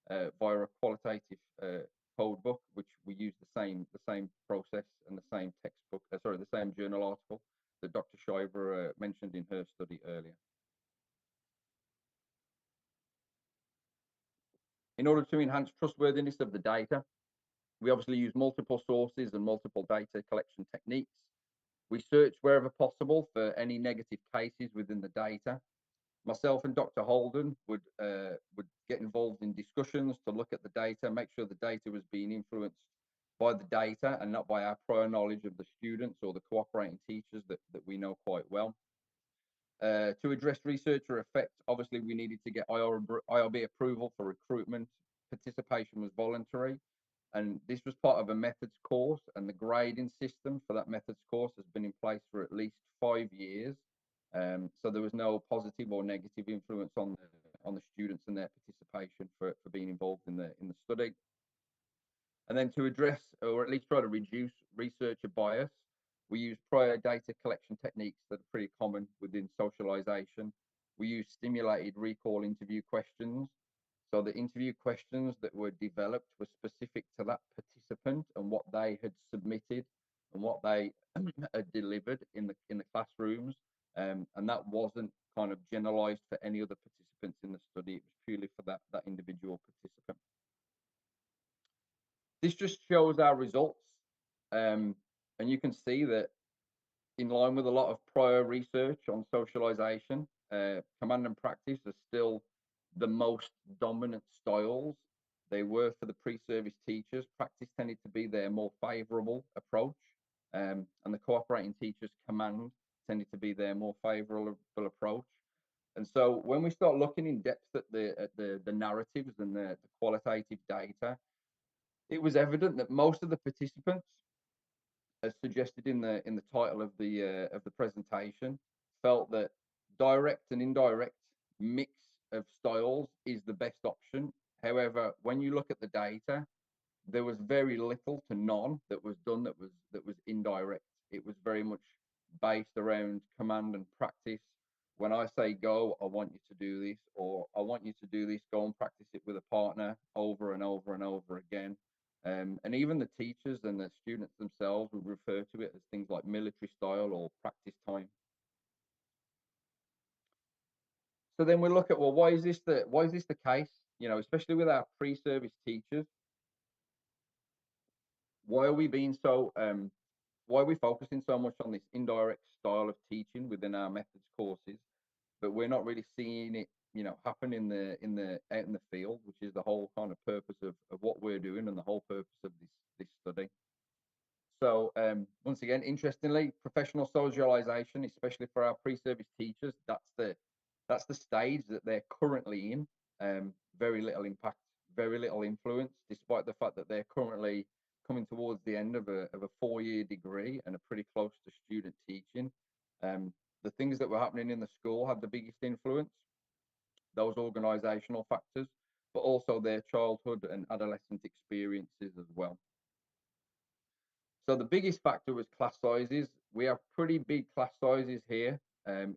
via a qualitative code book, which we used the same process and the same textbook, the same journal article that Dr. Shiver mentioned in her study earlier. In order to enhance trustworthiness of the data, we obviously use multiple sources and multiple data collection techniques. We search wherever possible for any negative cases within the data. Myself and Dr. Holden would get involved in discussions to look at the data, make sure the data was being influenced by the data and not by our prior knowledge of the students or the cooperating teachers that we know quite well. To address researcher effect, obviously we needed to get IRB approval for recruitment. Participation was voluntary, and this was part of a methods course, and the grading system for that methods course has been in place for at least 5 years. So there was no positive or negative influence on the students and their participation for being involved in the study. And then to address, or at least try to reduce researcher bias, we use prior data collection techniques that are pretty common within socialization. We use stimulated recall interview questions. So the interview questions that were developed were specific to that participant and what they had submitted and what they had delivered in the classrooms. And that wasn't kind of generalized for any other participants in the study. It was purely for that individual participant. This just shows our results. And you can see that in line with a lot of prior research on socialization, command and practice are still the most dominant styles. They were for the pre-service teachers. Practice tended to be their more favorable approach, and the cooperating teachers command tended to be their more favorable approach. And so when we start looking in depth at the narratives and the qualitative data, it was evident that most of the participants, as suggested in the title of the presentation, felt that direct and indirect mix of styles is the best option. However, when you look at the data, there was very little to none that was done that was indirect. It was very much based around command and practice. When I say go, I want you to do this, or I want you to do this, go and practice it with a partner over and over and over again. And even the teachers and the students themselves would refer to it as things like military style or practice time. So then we look at, well, why is this the case? You know, especially with our pre-service teachers, why are we being so why are we focusing so much on this indirect style of teaching within our methods courses, but we're not really seeing it, you know, happen out in the field, which is the whole kind of purpose of what we're doing and the whole purpose of this study. So once again, interestingly, professional socialization, especially for our pre-service teachers, that's the stage that they're currently in. Very little impact, very little influence, despite the fact that they're currently coming towards the end of a 4-year degree and are pretty close to student teaching. The things that were happening in the school had the biggest influence, those organizational factors, but also their childhood and adolescent experiences as well. So the biggest factor was class sizes. We have pretty big class sizes here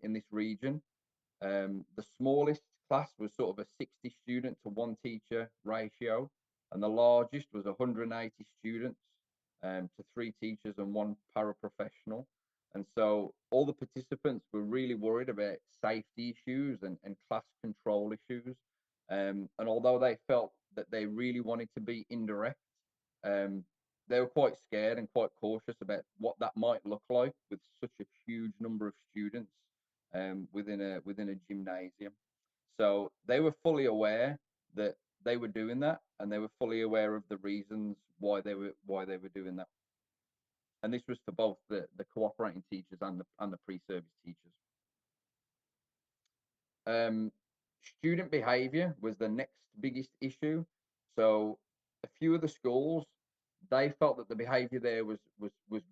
in this region. The smallest class was sort of a 60 student to 1 teacher ratio, and the largest was 180 students to 3 teachers and 1 paraprofessional. And so all the participants were really worried about safety issues and class control issues. And although they felt that they really wanted to be indirect, they were quite scared and quite cautious about what that might look like with such a huge number of students within a gymnasium. So they were fully aware that they were doing that, and they were fully aware of the reasons why they were doing that. And this was for both the cooperating teachers and the pre-service teachers. Student behavior was the next biggest issue. So a few of the schools, they felt that the behavior there was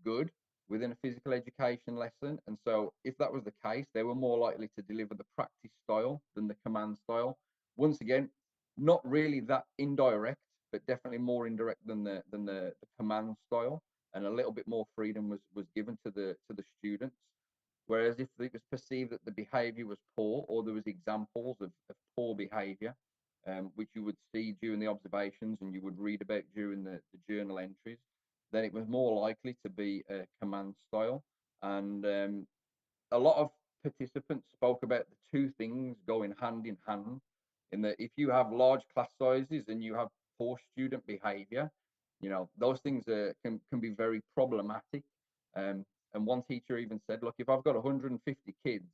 good within a physical education lesson. And so if that was the case, they were more likely to deliver the practice style than the command style. Once again, not really that indirect, but definitely more indirect than the command style, and a little bit more freedom was given to the students. Whereas if it was perceived that the behavior was poor, or there was examples of poor behavior, which you would see during the observations and you would read about during the journal entries, then it was more likely to be a command style. And a lot of participants spoke about the 2 things going hand in hand, in that if you have large class sizes and you have poor student behavior, you know, those things can be very problematic. And one teacher even said, look, if I've got 150 kids,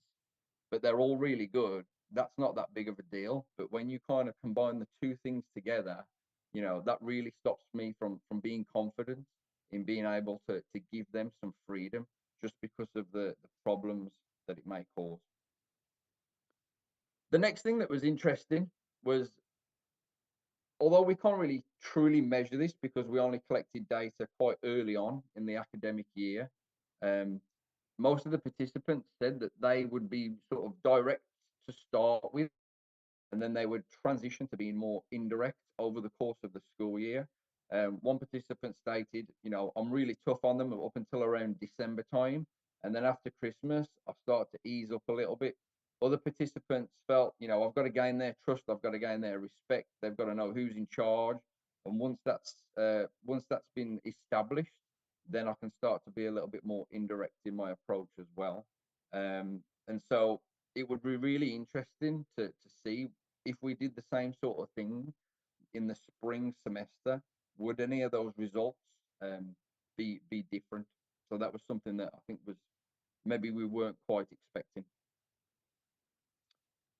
but they're all really good, that's not that big of a deal. But when you kind of combine the 2 things together, you know, that really stops me from being confident in being able to give them some freedom just because of the problems that it may cause. The next thing that was interesting was, although we can't really truly measure this because we only collected data quite early on in the academic year, most of the participants said that they would be sort of direct to start with, and then they would transition to being more indirect over the course of the school year. One participant stated, you know, I'm really tough on them up until around December time, and then after Christmas, I start to ease up a little bit. Other participants felt, you know, I've got to gain their trust, I've got to gain their respect, they've got to know who's in charge, and once that's been established, then I can start to be a little bit more indirect in my approach as well. And so it would be really interesting to see if we did the same sort of thing in the spring semester, would any of those results be different? So that was something that I think was maybe we weren't quite expecting.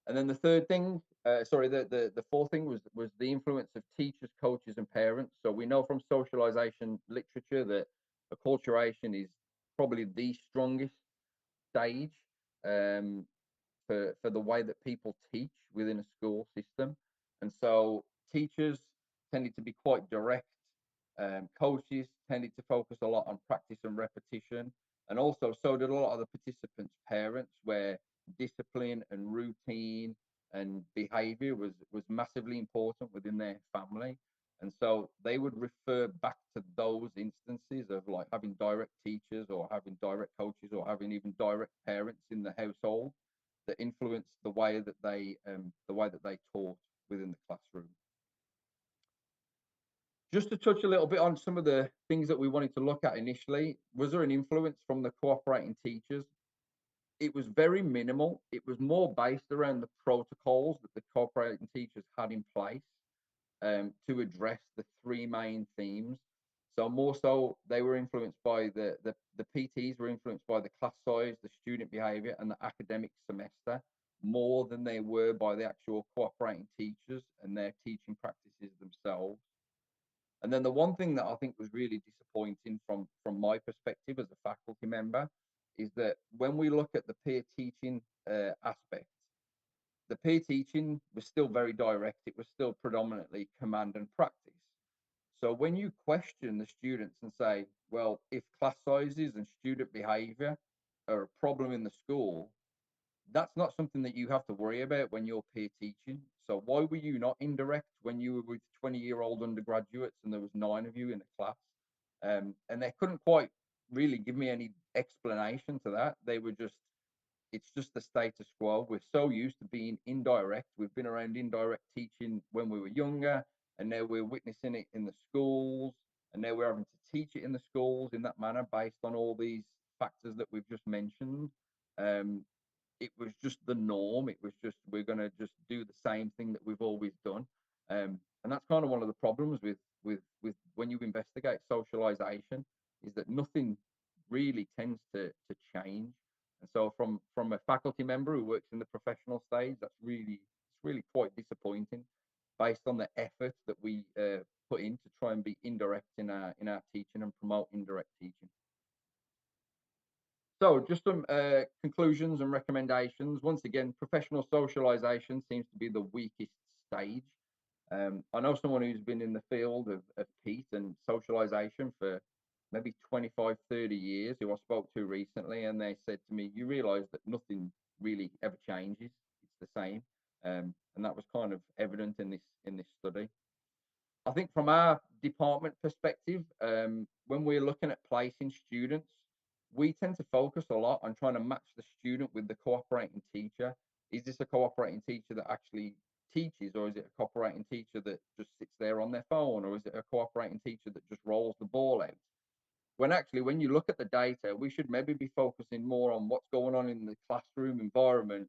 And then the third thing, the fourth thing was the influence of teachers, coaches, and parents. So we know from socialization literature that acculturation is probably the strongest stage um, for the way that people teach within a school system. And so teachers tended to be quite direct. Coaches tended to focus a lot on practice and repetition. And also, so did a lot of the participants' parents, where discipline and routine and behavior was massively important within their family. And so they would refer back to those instances of like having direct teachers or having direct coaches or having even direct parents in the household that influenced the way that they taught within the classroom. Just to touch a little bit on some of the things that we wanted to look at initially, was there an influence from the cooperating teachers? It was very minimal. It was more based around the protocols that the cooperating teachers had in place to address the three main themes. So more so, they were influenced by the PTs were influenced by the class size, the student behaviour, and the academic semester more than they were by the actual cooperating teachers and their teaching practices themselves. And then the one thing that I think was really disappointing from my perspective as a faculty member is that when we look at the peer teaching aspect, the peer teaching was still very direct. It was still predominantly command and practice. So when you question the students and say, well, if class sizes and student behavior are a problem in the school, that's not something that you have to worry about when you're peer teaching. So why were you not indirect when you were with 20-year-old undergraduates and there was 9 of you in a class? And they couldn't quite really give me any explanation to that. They were just, it's just the status quo. We're so used to being indirect. We've been around indirect teaching when we were younger, and now we're witnessing it in the schools, and now we're having to teach it in the schools in that manner based on all these factors that we've just mentioned. It was just the norm. It was just, we're going to just do the same thing that we've always done. And that's kind of one of the problems with when you investigate socialization, is that nothing really tends to change. And so from a faculty member who works in the professional stage, it's really quite disappointing based on the effort that we put in to try and be indirect in our teaching and promote indirect teaching. So just some conclusions and recommendations. Once again, professional socialization seems to be the weakest stage. I know someone who's been in the field of PEAT and socialization for maybe 25, 30 years, who I spoke to recently, and they said to me, you realize that nothing really ever changes. It's the same. And that was kind of evident in this study. I think from our department perspective, when we're looking at placing students, we tend to focus a lot on trying to match the student with the cooperating teacher. Is this a cooperating teacher that actually teaches, or is it a cooperating teacher that just sits there on their phone, or is it a cooperating teacher that just rolls the ball out? When actually, when you look at the data, we should maybe be focusing more on what's going on in the classroom environment,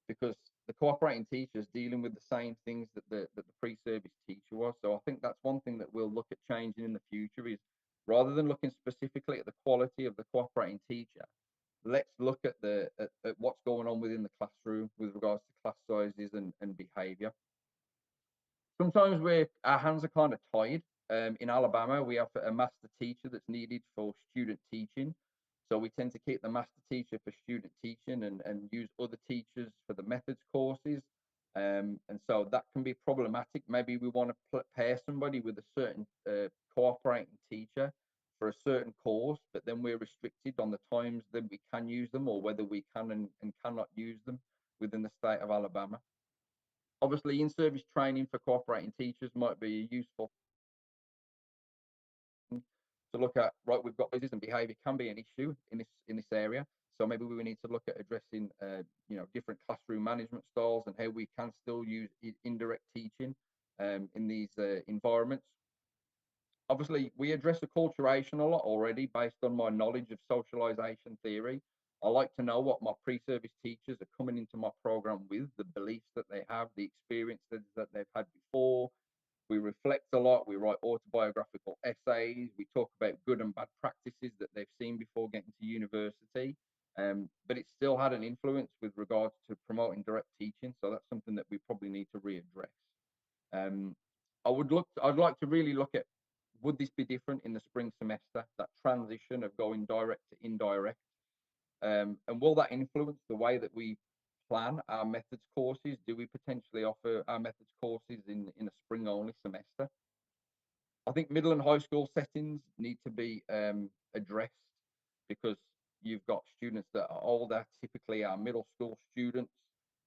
because the cooperating teacher is dealing with the same things that the pre-service teacher was. So I think that's one thing that we'll look at changing in the future, is rather than looking specifically at the quality of the cooperating teacher, let's look at at what's going on within the classroom with regards to class sizes and behavior. Some sometimes our hands are kind of tied. In Alabama, we have a master teacher that's needed for student teaching. So we tend to keep the master teacher for student teaching and use other teachers for the methods courses. And so that can be problematic. Maybe we want to pair somebody with a certain cooperating teacher for a certain course, but then we're restricted on the times that we can use them or whether we can and cannot use them within the state of Alabama. Obviously, in-service training for cooperating teachers might be useful to look at. Right, we've got business and behaviour can be an issue in this area. So maybe we need to look at addressing, different classroom management styles and how we can still use indirect teaching in these environments. Obviously, we address acculturation a lot already based on my knowledge of socialization theory. I like to know what my pre-service teachers are coming into my program with, the beliefs that they have, the experience that they've had before. We reflect a lot. We write autobiographical essays. We talk about good and bad practices that they've seen before getting to university. But it still had an influence with regards to promoting direct teaching. So that's something that we probably need to readdress. I'd like to really look at, would this be different in the spring semester, that transition of going direct to indirect? And will that influence the way that we plan our methods courses? Do we potentially offer our methods courses in a spring only semester? I think middle and high school settings need to be addressed because you've got students that are older, typically our middle school students.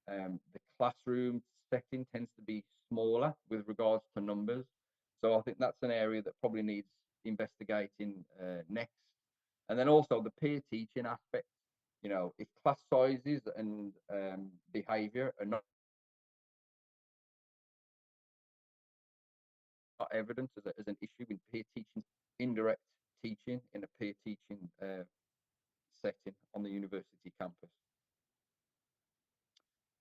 The classroom setting tends to be smaller with regards to numbers. So I think that's an area that probably needs investigating next. And then also the peer teaching aspect. If class sizes and behavior are not evident as an issue in peer teaching, indirect teaching in a peer teaching setting on the university campus.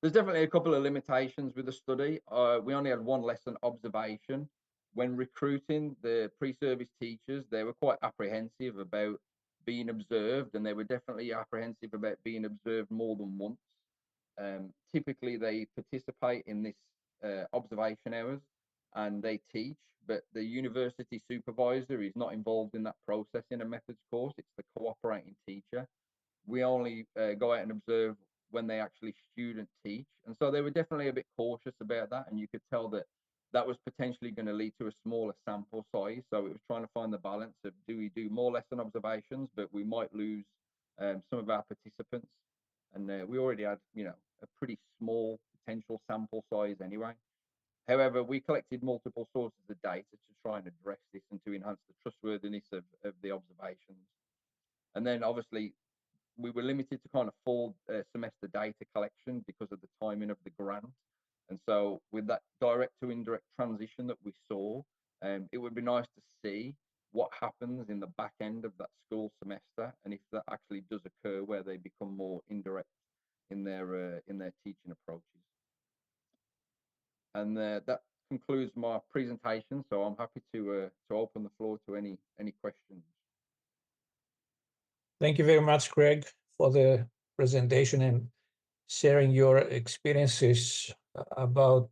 There's definitely a couple of limitations with the study. We only had one lesson observation. When recruiting the pre-service teachers, they were quite apprehensive about being observed, and they were definitely apprehensive about being observed more than once. Typically, they participate in this observation hours and they teach, but the university supervisor is not involved in that process in a methods course. It's the cooperating teacher. We only go out and observe when they actually student teach. And so they were definitely a bit cautious about that. And you could tell that that was potentially going to lead to a smaller sample size. So it was trying to find the balance of, do we do more lesson observations, but we might lose some of our participants. And we already had, a pretty small potential sample size anyway. However, we collected multiple sources of data to try and address this and to enhance the trustworthiness of the observations. And then obviously we were limited to kind of full semester data collection because of the timing of the grant. And so with that direct to indirect transition that we saw, it would be nice to see what happens in the back end of that school semester and if that actually does occur where they become more indirect in their teaching approaches. And that concludes my presentation. So I'm happy to open the floor to any questions. Thank you very much, Craig, for the presentation and sharing your experiences about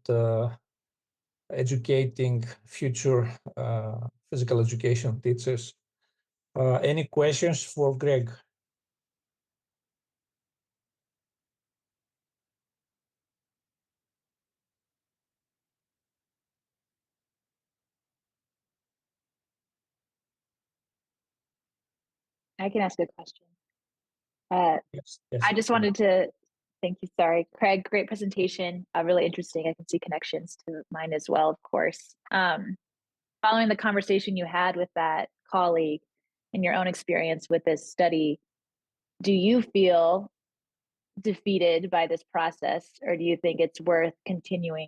educating future physical education teachers. Any questions for Greg? I can ask a question. Yes. I just wanted to thank you. Sorry, Craig, great presentation. Really interesting. I can see connections to mine as well, of course. Following the conversation you had with that colleague and your own experience with this study, do you feel defeated by this process, or do you think it's worth continuing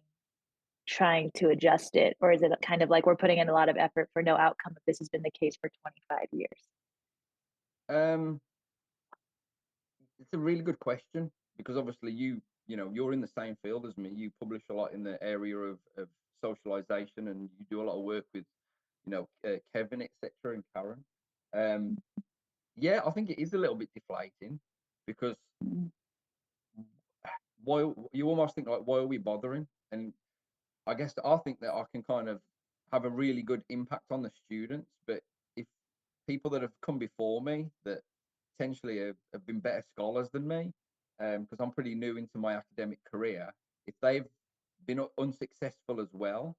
trying to adjust it? Or is it kind of like we're putting in a lot of effort for no outcome if this has been the case for 25 years? It's a really good question because obviously you're in the same field as me. You publish a lot in the area of socialization and you do a lot of work with Kevin, etc., and Karen. Yeah, I think it is a little bit deflating because why you almost think like, why are we bothering? And I guess I think that I can kind of have a really good impact on the students. But if people that have come before me that potentially have been better scholars than me, because I'm pretty new into my academic career, if they've been unsuccessful as well,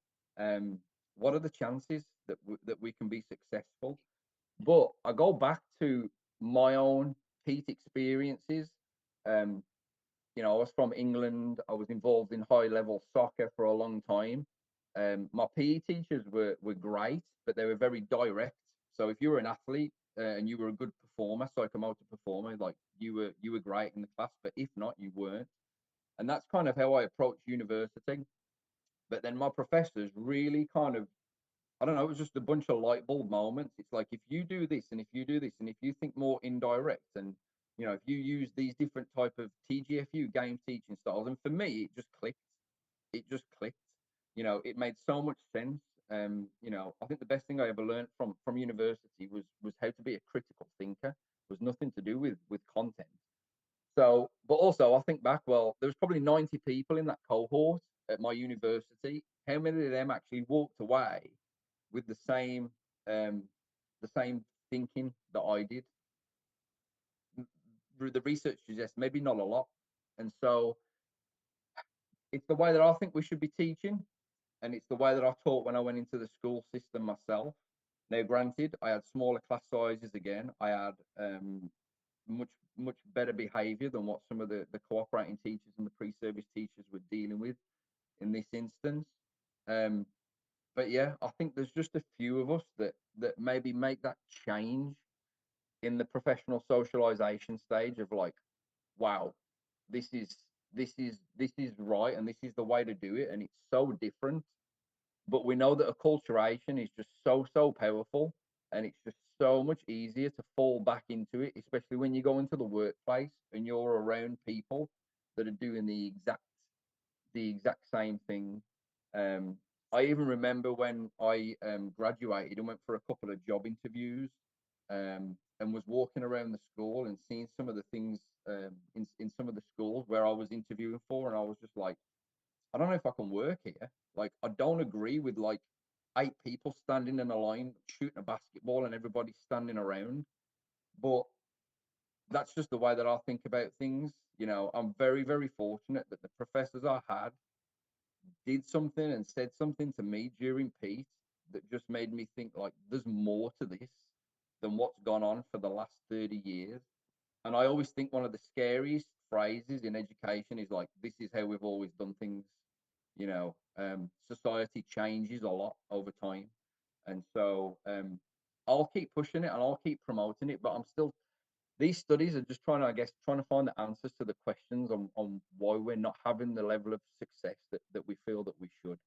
what are the chances that that we can be successful? But I go back to my own Pete experiences. Um, you know, I was from England. I was involved in high level soccer for a long time. My PE teachers were great, but they were very direct. So if you were an athlete and you were a good performer, psychomotor performer, like you were great in the class. But if not, you weren't. And that's kind of how I approached university. But then my professors really kind of, I don't know, it was just a bunch of light bulb moments. It's like if you do this and if you do this and if you think more indirect and you know if you use these different type of TGFU game teaching styles, and for me it just clicked. It just clicked. You know, it made so much sense. You know, I think the best thing I ever learned from university was how to be a critical thinker. It was nothing to do with content. So, but also I think back, well, there was probably 90 people in that cohort at my university. How many of them actually walked away with um, the same thinking that I did? The research suggests maybe not a lot. And so it's the way that I think we should be teaching, and it's the way that I taught when I went into the school system myself. Now, granted, I had smaller class sizes again. I had much better behaviour than what some of the cooperating teachers and the pre-service teachers were dealing with in this instance. But yeah, I think there's just a few of us that maybe make that change in the professional socialization stage of like, wow, this is right and this is the way to do it, and it's so different. But we know that acculturation is just so powerful, and it's just so much easier to fall back into it, especially when you go into the workplace and you're around people that are doing the exact same thing. Um, I even remember when I graduated and went for a couple of job interviews, and was walking around the school and seeing some of the things in some of the schools where I was interviewing for, and I was just like, I don't know if I can work here. Like, I don't agree with like 8 people standing in a line shooting a basketball and everybody standing around. But that's just the way that I think about things. You know, I'm very fortunate that the professors I had did something and said something to me during Pete that just made me think like there's more to this than what's gone on for the last 30 years. And I always think one of the scariest phrases in education is like, this is how we've always done things. You know, society changes a lot over time. And so I'll keep pushing it and I'll keep promoting it, but I'm still, these studies are just trying to, I guess, trying to find the answers to the questions on why we're not having the level of success that we feel that we should.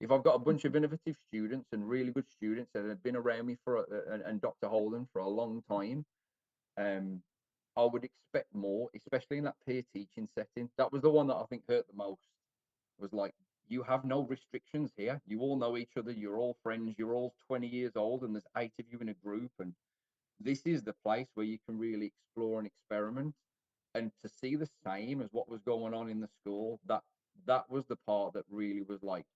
If I've got a bunch of innovative students and really good students that have been around me and Dr. Holden for a long time, I would expect more, especially in that peer teaching setting. That was the one that I think hurt the most. Was like, you have no restrictions here. You all know each other. You're all friends. You're all 20 years old, and there's 8 of you in a group, and this is the place where you can really explore and experiment. And to see the same as what was going on in the school, that was the part that really was like,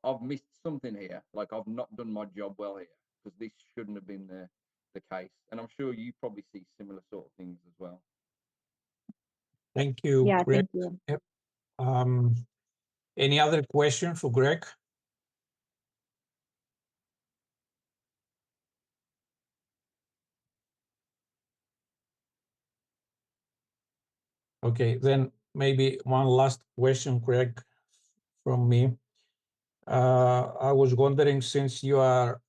I've missed something here. Like, I've not done my job well here, because this shouldn't have been the case. And I'm sure you probably see similar sort of things as well. Thank you, Yeah, Greg. thank you. Yep. Any other question for Greg? Okay, then maybe one last question, Greg, from me. I was wondering, since you are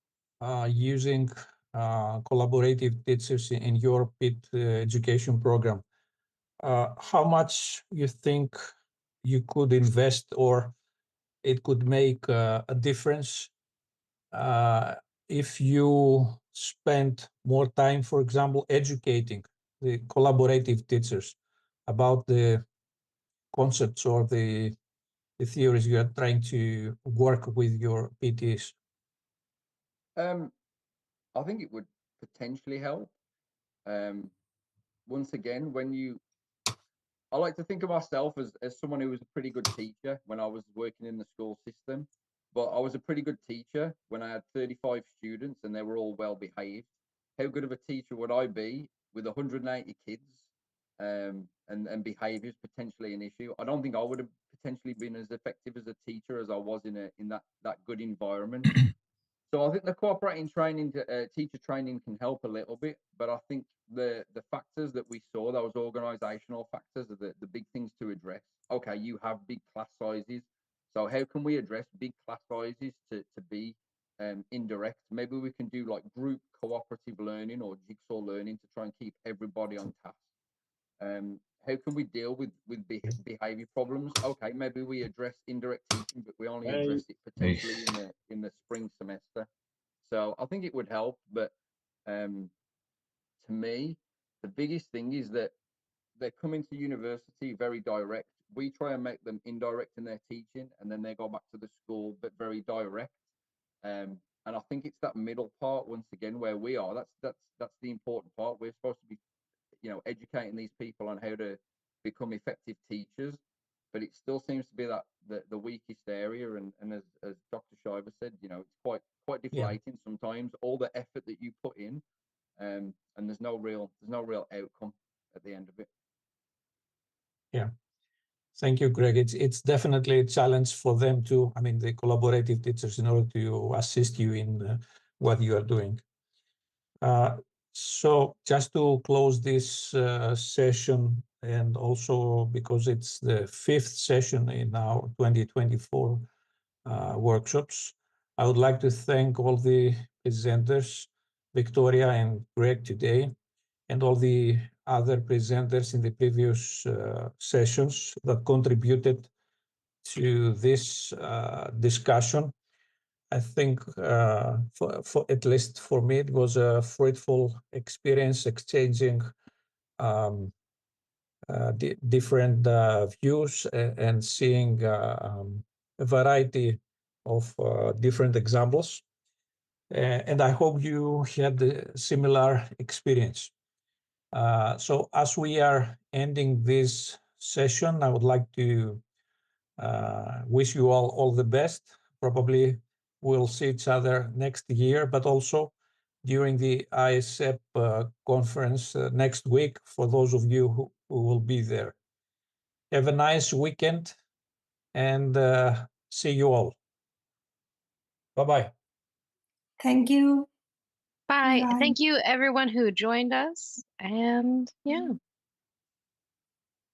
using collaborative teachers in your PIT education program, how much you think you could invest or it could make a difference if you spend more time, for example, educating the collaborative teachers about the concepts or the theories you are trying to work with your PTs? I think it would potentially help. Once again, when you I like to think of myself as someone who was a pretty good teacher when I was working in the school system, but I was a pretty good teacher when I had 35 students and they were all well behaved. How good of a teacher would I be with 180 kids, and behavior is potentially an issue? I don't think I would have potentially been as effective as a teacher as I was in that good environment. So I think the cooperating training, teacher training can help a little bit, but I think the factors that we saw, those organizational factors, are the big things to address. Okay, you have big class sizes, so how can we address big class sizes to be indirect? Maybe we can do like group cooperative learning or jigsaw learning to try and keep everybody on task. How can we deal with behavior problems? Okay, maybe we address indirect teaching, but we only address it potentially in the spring semester. So I think it would help, but to me, the biggest thing is that they're coming to university very direct. We try and make them indirect in their teaching, and then they go back to the school, but very direct. And I think it's that middle part once again where we are. That's the important part. We're supposed to be, educating these people on how to become effective teachers, but it still seems to be that the weakest area. And as Dr. Shiver said, it's quite deflating sometimes, all the effort that you put in, and there's no real outcome at the end of it. Yeah. Thank you, Greg. It's definitely a challenge for them too. I mean, the collaborative teachers, in order to assist you in what you are doing. So just to close this session, and also because it's the 5th session in our 2024 workshops, I would like to thank all the presenters, Victoria and Greg today, and all the other presenters in the previous sessions that contributed to this discussion. I think for at least for me, it was a fruitful experience, exchanging different views and seeing a variety of different examples. And I hope you had a similar experience. So as we are ending this session, I would like to wish you all the best. Probably we'll see each other next year, but also during the ISEP conference next week for those of you who will be there. Have a nice weekend and see you all. Bye-bye. Thank you. Bye. Bye. Thank you, everyone who joined us. And yeah.